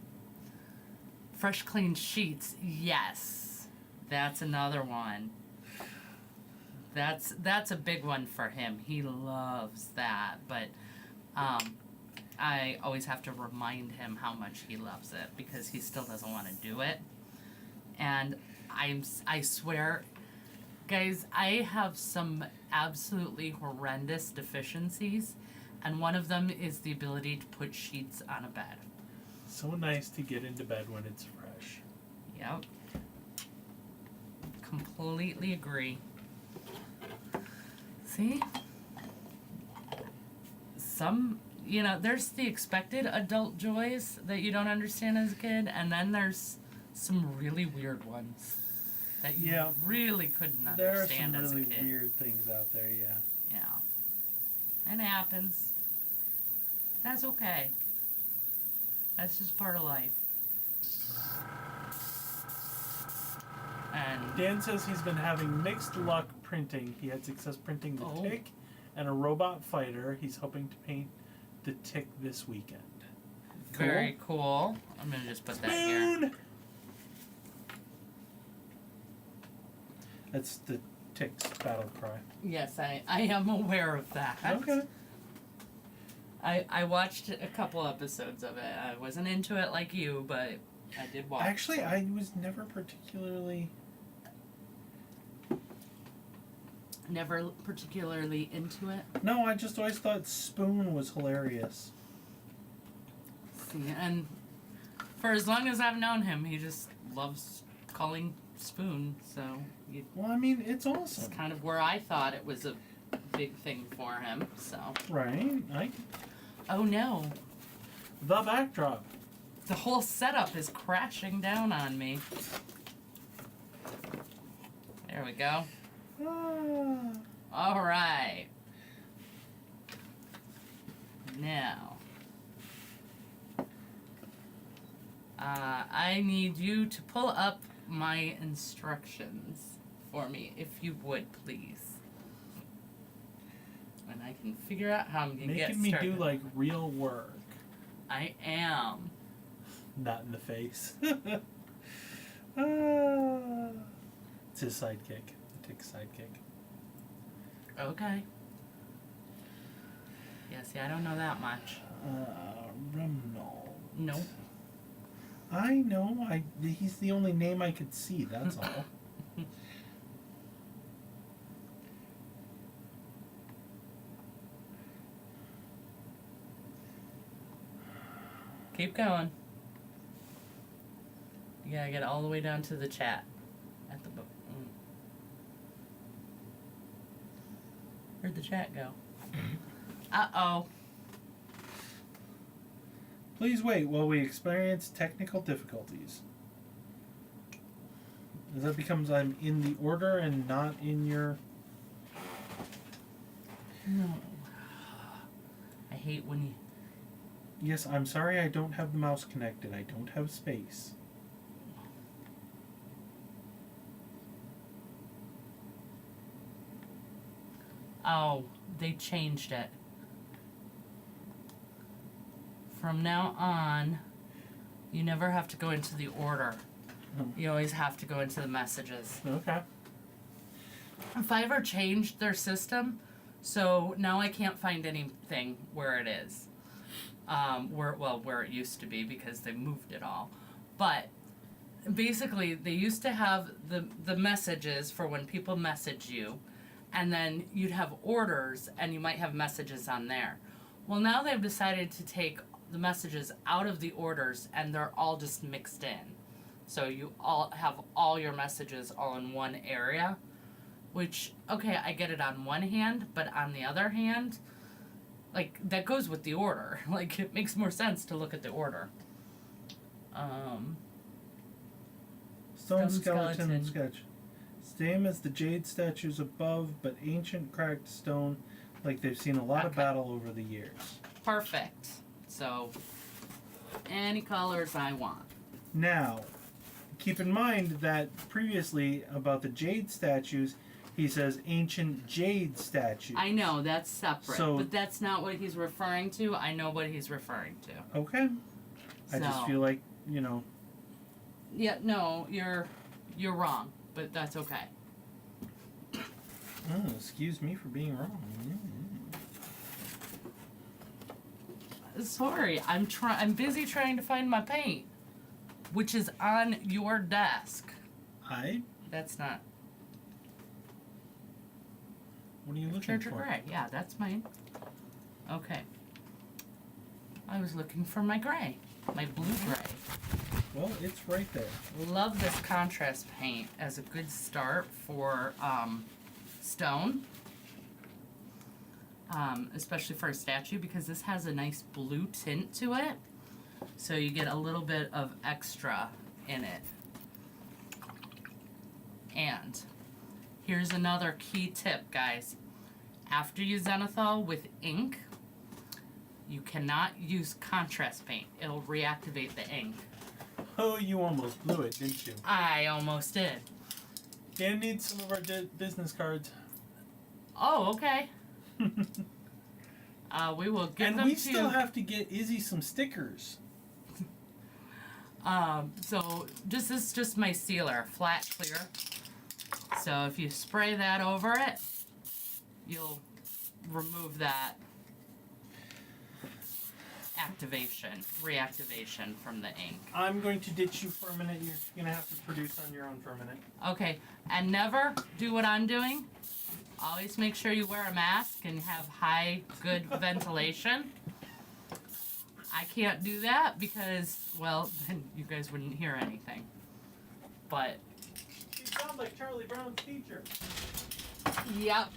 B: Fresh, clean sheets, yes. That's another one. That's a big one for him. He loves that, but I always have to remind him how much he loves it because he still doesn't want to do it. And I swear, guys, I have some absolutely horrendous deficiencies, and one of them is the ability to put sheets on a bed.
A: So nice to get into bed when it's fresh.
B: Yep. completely agree. See? There's the expected adult joys that you don't understand as a kid, and then there's some really weird ones that you really couldn't understand as a kid.
A: There are some really weird things out there, yeah.
B: Yeah. It happens. That's okay. That's just part of life. And
A: Dan says he's been having mixed luck printing. He had success printing the Tick and a robot fighter. He's hoping to paint the Tick this weekend.
B: Very cool. I'm going to just put that here.
A: That's the Tick's battle cry.
B: Yes, I am aware of that.
A: Okay.
B: I watched a couple episodes of it. I wasn't into it like you, but I did watch.
A: Actually, I was never particularly
B: into it.
A: No, I just always thought Spoon was hilarious.
B: See, and for as long as I've known him, he just loves calling Spoon, so...
A: Well, I mean, it's awesome.
B: It's kind of where I thought it was a big thing for him, so...
A: Right.
B: Oh, no.
A: The backdrop.
B: The whole setup is crashing down on me. There we go. All right. Now, I need you to pull up my instructions for me, if you would, please. And I can figure out how I'm going to get started.
A: Making me do, like, real work.
B: I am.
A: Not in the face. It's his sidekick. The Tick's sidekick.
B: Okay. Yeah, see, I don't know that much.
A: Reynolds.
B: Nope.
A: I know. He's the only name I could see, that's all.
B: Keep going. You gotta get all the way down to the chat. At the book. Where'd the chat go? Uh-oh.
A: Please wait while we experience technical difficulties. That becomes I'm in the order and not in your...
B: No. I hate when you...
A: Yes, I'm sorry I don't have the mouse connected. I don't have space.
B: Oh, they changed it. From now on, you never have to go into the order. You always have to go into the messages.
A: Okay.
B: Fiverr changed their system, so now I can't find anything where it is. Where it used to be, because they moved it all. But basically, they used to have the messages for when people message you, and then you'd have orders, and you might have messages on there. Well, now they've decided to take the messages out of the orders, and they're all just mixed in. So you all have all your messages all in one area, which, okay, I get it on one hand, but on the other hand, like, that goes with the order. Like, it makes more sense to look at the order.
A: Stone skeleton sketch. Same as the jade statues above, but ancient cracked stone, like they've seen a lot of battle over the years.
B: Perfect. So, any colors I want.
A: Now, keep in mind that previously about the jade statues, he says ancient jade statues.
B: I know, that's separate.
A: So,
B: but that's not what he's referring to. I know what he's referring to.
A: Okay. I just feel like,
B: Yeah, no, you're wrong, but that's okay.
A: Oh, excuse me for being wrong.
B: Sorry, I'm busy trying to find my paint, which is on your desk. That's not.
A: What are you looking
B: Church
A: for?
B: Gray. Yeah, that's mine. Okay. I was looking for my gray, my blue gray.
A: Well, it's right there.
B: Love this contrast paint as a good start for stone. Especially for a statue, because this has a nice blue tint to it. So you get a little bit of extra in it. And here's another key tip, guys. After you zenithal with ink, you cannot use contrast paint. It'll reactivate the ink.
A: Oh, you almost blew it, didn't you?
B: I almost did.
A: Dan needs some of our business cards.
B: Oh, okay. We will give
A: and
B: them
A: we
B: to
A: still have to get Izzy some stickers.
B: So this is just my sealer, flat clear. So if you spray that over it, you'll remove that reactivation from the ink.
A: I'm going to ditch you for a minute. You're going to have to produce on your own for a minute.
B: Okay, and never do what I'm doing. Always make sure you wear a mask and have good ventilation. I can't do that because, well, then you guys wouldn't hear anything. But
A: you sound like Charlie Brown's teacher.
B: Yep.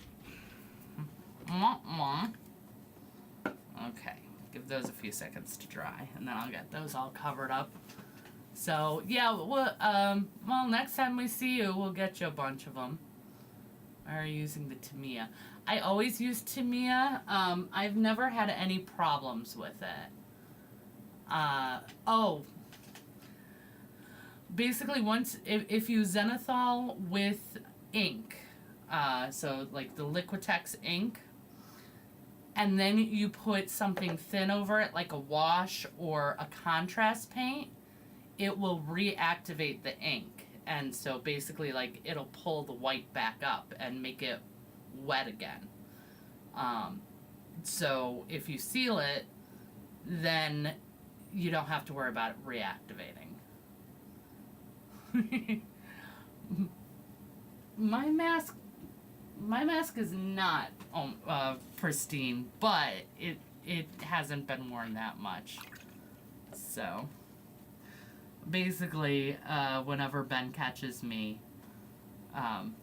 B: Okay, give those a few seconds to dry, and then I'll get those all covered up. So yeah, well, next time we see you, we'll get you a bunch of them. Are using the Tamiya. I always use Tamiya. I've never had any problems with it. Basically, if you zenithal with ink, so like the Liquitex ink, and then you put something thin over it, like a wash or a contrast paint, it will reactivate the ink. And so basically, like, it'll pull the white back up and make it wet again. So if you seal it, then you don't have to worry about it reactivating. My mask is not pristine, but it hasn't been worn that much. So basically, whenever Ben catches me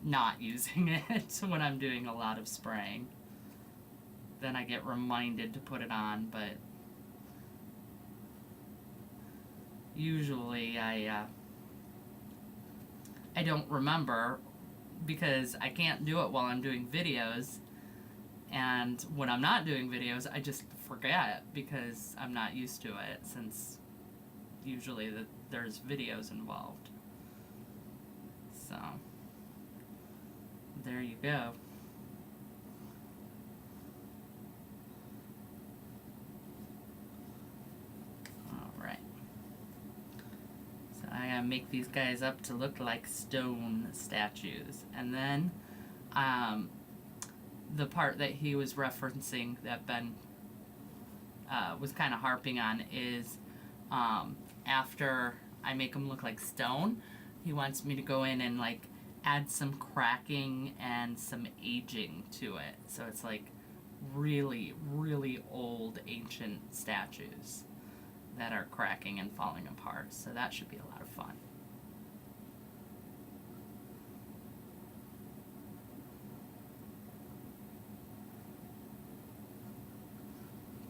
B: not using it when I'm doing a lot of spraying, then I get reminded to put it on, but usually I don't remember because I can't do it while I'm doing videos, and when I'm not doing videos, I just forget because I'm not used to it, since usually there's videos involved. So there you go. Alright. So I gotta make these guys up to look like stone statues. And then the part that he was referencing that Ben was kind of harping on is after I make them look like stone, he wants me to go in and like add some cracking and some aging to it. So it's like really, really old ancient statues that are cracking and falling apart. So that should be a lot of fun.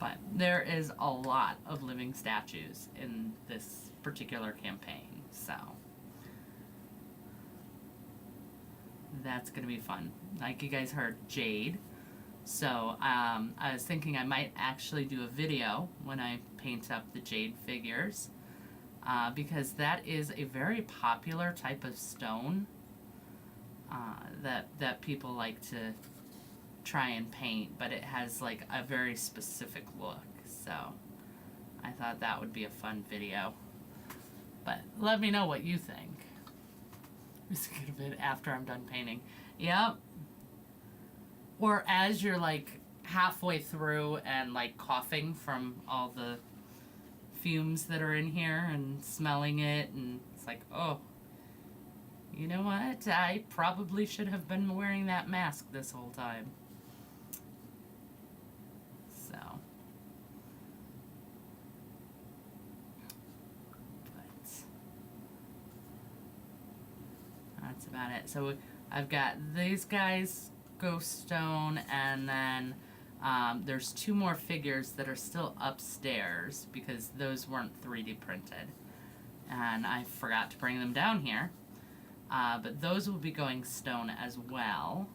B: But there is a lot of living statues in this particular campaign, so that's gonna be fun. Like you guys heard, Jade. So I was thinking I might actually do a video when I paint up the Jade figures, because that is a very popular type of stone that people like to try and paint, but it has like a very specific look, so I thought that would be a fun video. But let me know what you think. Just get a bit after I'm done painting. Yep. Or as you're like halfway through and like coughing from all the fumes that are in here and smelling it, and it's like, oh, you know what? I probably should have been wearing that mask this whole time. So. But that's about it. So I've got these guys, Ghost Stone, and then there's 2 more figures that are still upstairs because those weren't 3D printed. And I forgot to bring them down here. But those will be going stone as well.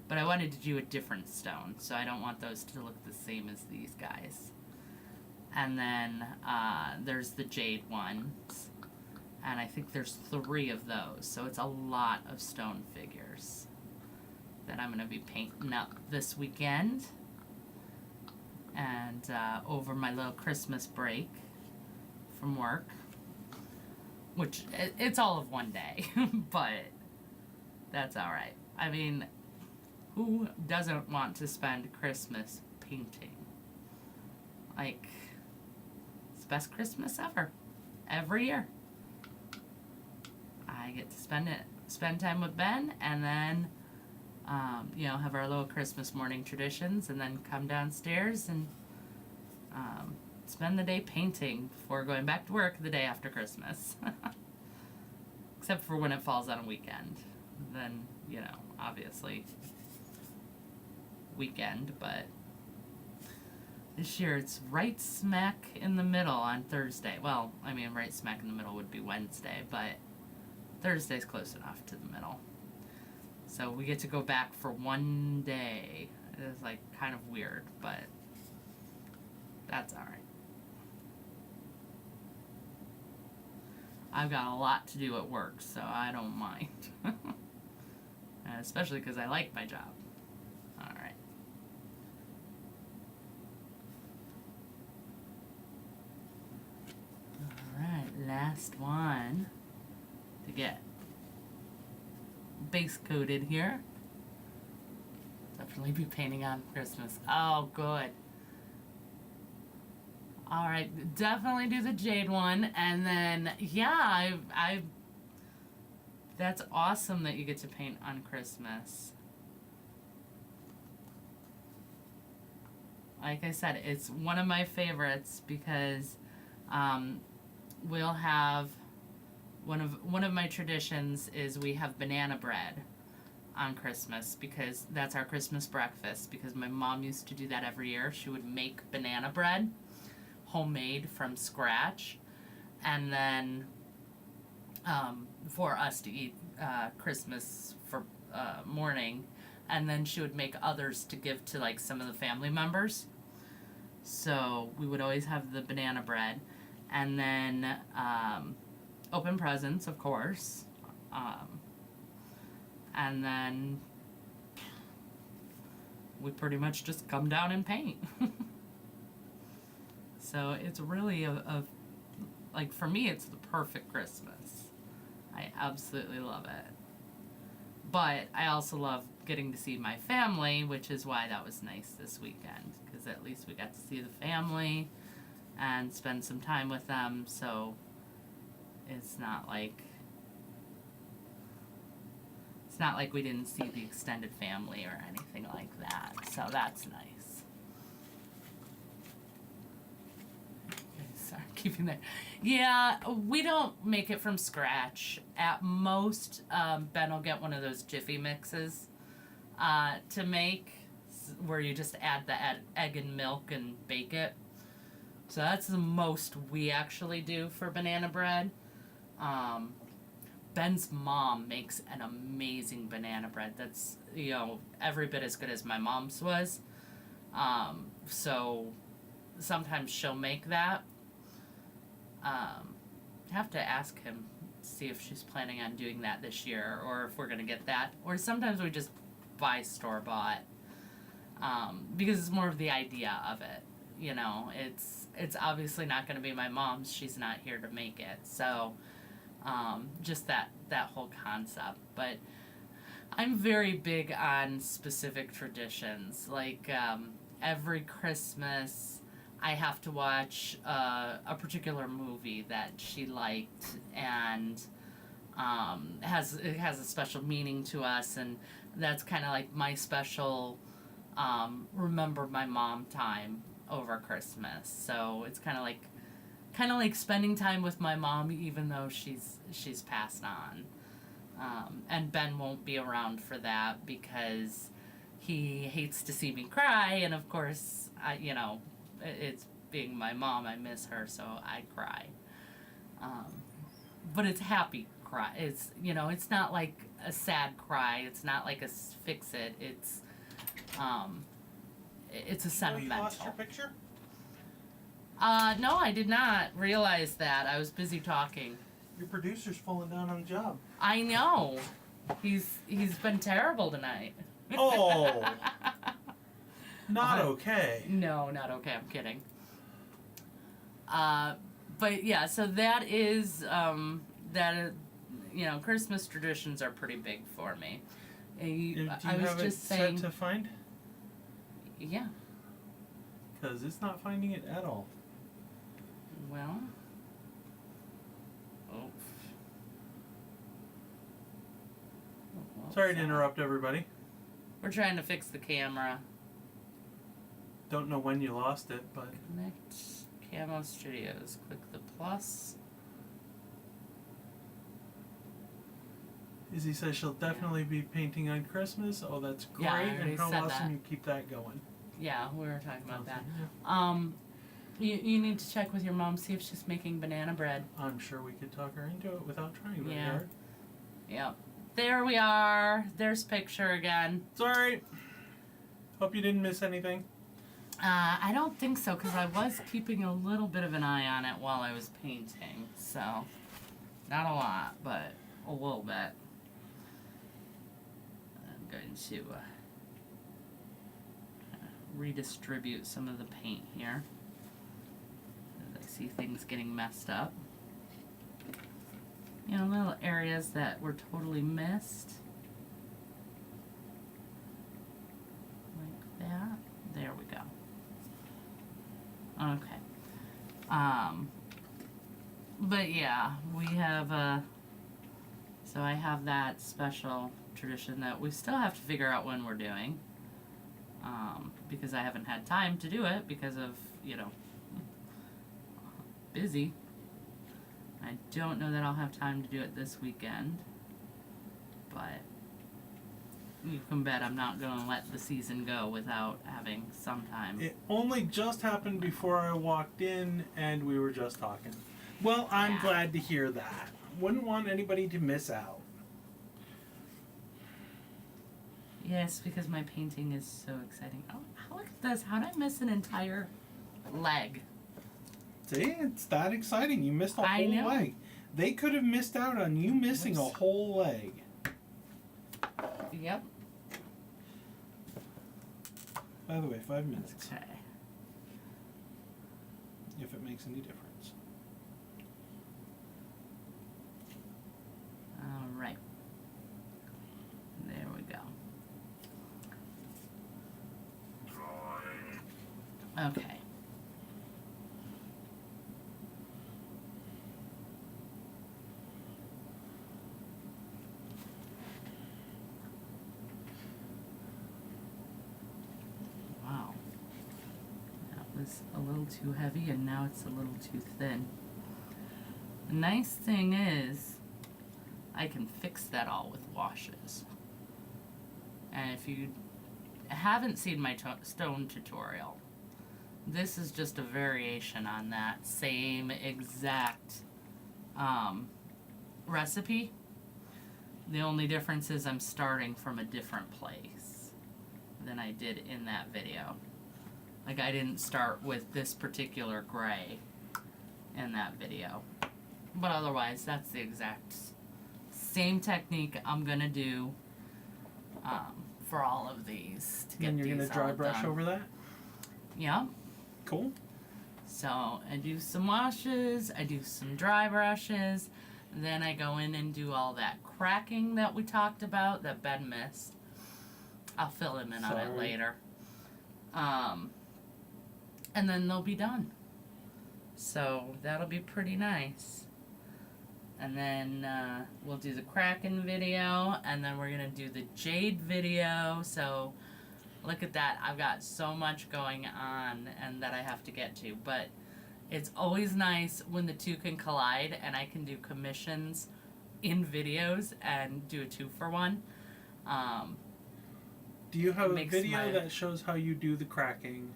B: But I wanted to do a different stone, so I don't want those to look the same as these guys. And then there's the jade ones. And I think there's 3 of those, so it's a lot of stone figures that I'm going to be painting up this weekend. And over my little Christmas break from work. Which, it's all of one day, but that's alright. I mean, who doesn't want to spend Christmas painting? Like, it's the best Christmas ever. Every year. I get to spend time with Ben, and then, have our little Christmas morning traditions, and then come downstairs and spend the day painting before going back to work the day after Christmas. Except for when it falls on a weekend. Then, obviously, weekend, but this year it's right smack in the middle on Thursday. Well, I mean, right smack in the middle would be Wednesday, but Thursday's close enough to the middle. So we get to go back for one day. It's like kind of weird, but that's alright. I've got a lot to do at work, so I don't mind. Especially because I like my job. Alright. Alright, last one to get base coated here. Definitely be painting on Christmas. Oh, good. Alright, definitely do the jade one, and then, yeah, I that's awesome that you get to paint on Christmas. Like I said, it's one of my favorites because we'll have one of my traditions is we have banana bread on Christmas because that's our Christmas breakfast, because my mom used to do that every year. She would make banana bread homemade from scratch, and then for us to eat Christmas for morning, and then she would make others to give to like some of the family members. So we would always have the banana bread, and then open presents, of course, and then we pretty much just come down and paint. So it's really like, for me, it's the perfect Christmas. I absolutely love it. But I also love getting to see my family, which is why that was nice this weekend, because at least we got to see the family and spend some time with them, so it's not like we didn't see the extended family or anything like that, so that's nice. Sorry, keeping that. Yeah, we don't make it from scratch. At most, Ben will get one of those Jiffy mixes to make, where you just add the egg and milk and bake it. So that's the most we actually do for banana bread. Ben's mom makes an amazing banana bread that's, every bit as good as my mom's was. So sometimes she'll make that. Have to ask him, see if she's planning on doing that this year, or if we're gonna get that. Or sometimes we just buy store-bought, because it's more of the idea of it. It's obviously not gonna be my mom's. She's not here to make it. So, just that whole concept. But I'm very big on specific traditions. Like, every Christmas, I have to watch a particular movie that she liked, and it has a special meaning to us, and that's kind of like my special remember my mom time over Christmas. So it's kind of like spending time with my mom, even though she's passed on. And Ben won't be around for that because he hates to see me cry, and of course, it's being my mom, I miss her, so I cry. But it's happy cry. It's not like a sad cry. It's not like a fix it. It's a sentimental.
A: You lost your picture?
B: No, I did not realize that. I was busy talking.
A: Your producer's falling down on the job.
B: I know. He's been terrible tonight.
A: Oh. Not okay.
B: No, not okay. I'm kidding. But yeah, so that is Christmas traditions are pretty big for me.
A: Do you
B: I was
A: have
B: just
A: it
B: saying.
A: set to find?
B: Yeah.
A: Because it's not finding it at all.
B: Well. Oh.
A: Sorry to interrupt everybody.
B: We're trying to fix the camera.
A: Don't know when you lost it, but...
B: Connect Camo Studios. Click the plus.
A: Izzy says she'll definitely be painting on Christmas. Oh, that's great.
B: Yeah, I already
A: and how
B: said
A: awesome
B: that.
A: you keep that going.
B: Yeah, we were talking about that.
A: Yeah.
B: You need to check with your mom, see if she's making banana bread.
A: I'm sure we could talk her into it without trying very
B: Yeah.
A: hard.
B: Yep. There we are. There's picture again.
A: Sorry. Hope you didn't miss anything.
B: I don't think so, because I was keeping a little bit of an eye on it while I was painting. So, not a lot, but a little bit. I'm going to redistribute some of the paint here. As I see things getting messed up. Little areas that were totally missed. Like that. There we go. Okay. But yeah, we have so I have that special tradition that we still have to figure out when we're doing. Because I haven't had time to do it because of, busy. I don't know that I'll have time to do it this weekend, but you can bet I'm not going to let the season go without having some time.
A: It only just happened before I walked in, and we were just talking. Well, I'm glad to hear that. Wouldn't want anybody to miss out.
B: Yes, because my painting is so exciting. Oh, look at this. How did I miss an entire leg?
A: See, it's that exciting. You missed a whole
B: know.
A: leg. They could have missed out on you missing a whole leg.
B: Yep.
A: By the way, 5 minutes.
B: Okay.
A: If it makes any difference.
B: All right. There we go. Okay. Wow. That was a little too heavy and now it's a little too thin. The nice thing is I can fix that all with washes. And if you haven't seen my stone tutorial, this is just a variation on that same exact recipe. The only difference is I'm starting from a different place than I did in that video. Like, I didn't start with this particular gray in that video. But otherwise, that's the exact same technique I'm gonna do for all of these to get
A: And you're
B: these
A: going to dry
B: all
A: brush
B: done.
A: over that?
B: Yeah.
A: Cool.
B: So I do some washes, I do some dry brushes, then I go in and do all that cracking that we talked about that Ben missed. I'll fill him in on it later. And then they'll be done. So that'll be pretty nice. And then we'll do the cracking video, and then we're gonna do the jade video. So look at that. I've got so much going on and that I have to get to, but it's always nice when the two can collide and I can do commissions in videos and do a 2-for-1.
A: Do you have a
B: makes
A: video that shows how you do the cracking?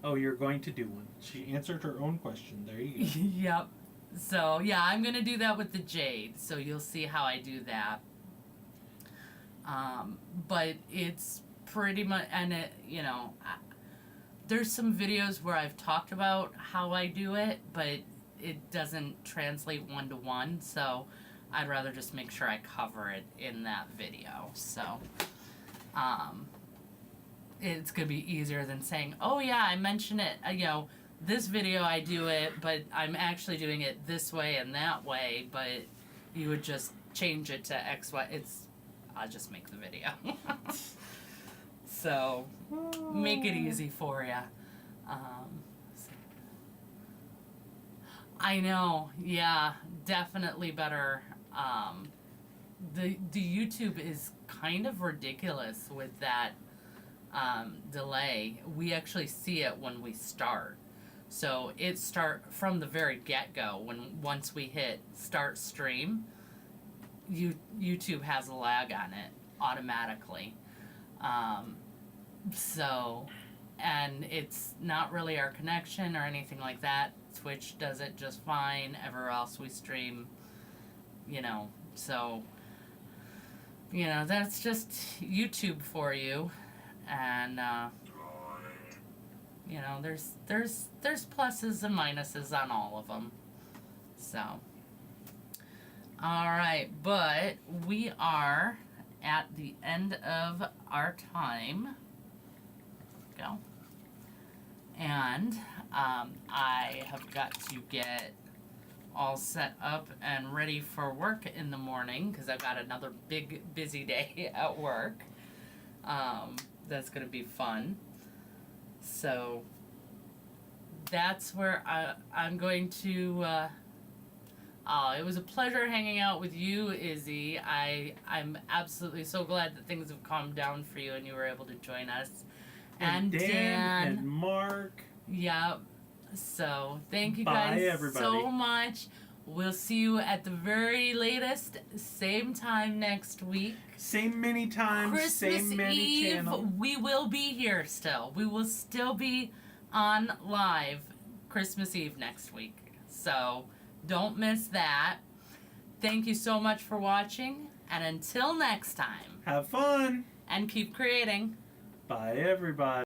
A: Oh, you're going to do one. She answered her own question. There you go.
B: Yep. So, yeah, I'm going to do that with the jade. So you'll see how I do that. But it's pretty much, and it, you know, there's some videos where I've talked about how I do it, but it doesn't translate 1-to-1. So I'd rather just make sure I cover it in that video. So, it's going to be easier than saying, oh yeah, I mentioned it, you know, this video I do it, but I'm actually doing it this way and that way, but you would just change it to X, Y. I'll just make the video. So, make it easy for you. I know, yeah, definitely better. The YouTube is kind of ridiculous with that delay. We actually see it when we start. So it start from the very get-go. Once we hit start stream, YouTube has a lag on it automatically. So, and it's not really our connection or anything like that. Twitch does it just fine. Everywhere else we stream, you know. So, you know, that's just YouTube for you. And you know, there's pluses and minuses on all of them. So, all right, but we are at the end of our time. Go. And I have got to get all set up and ready for work in the morning because I've got another big busy day at work. That's going to be fun. So that's where I'm going to it was a pleasure hanging out with you, Izzy. I'm absolutely so glad that things have calmed down for you and you were able to join us. And Dan
A: and Mark.
B: Yep. So thank you
A: Bye,
B: guys
A: everybody.
B: so much. We'll see you at the very latest, same time next week.
A: Same many times,
B: Christmas
A: same many
B: Eve,
A: channel.
B: we will be here still. We will still be on live Christmas Eve next week. So don't miss that. Thank you so much for watching. And until next time.
A: Have fun.
B: And keep creating.
A: Bye, everybody.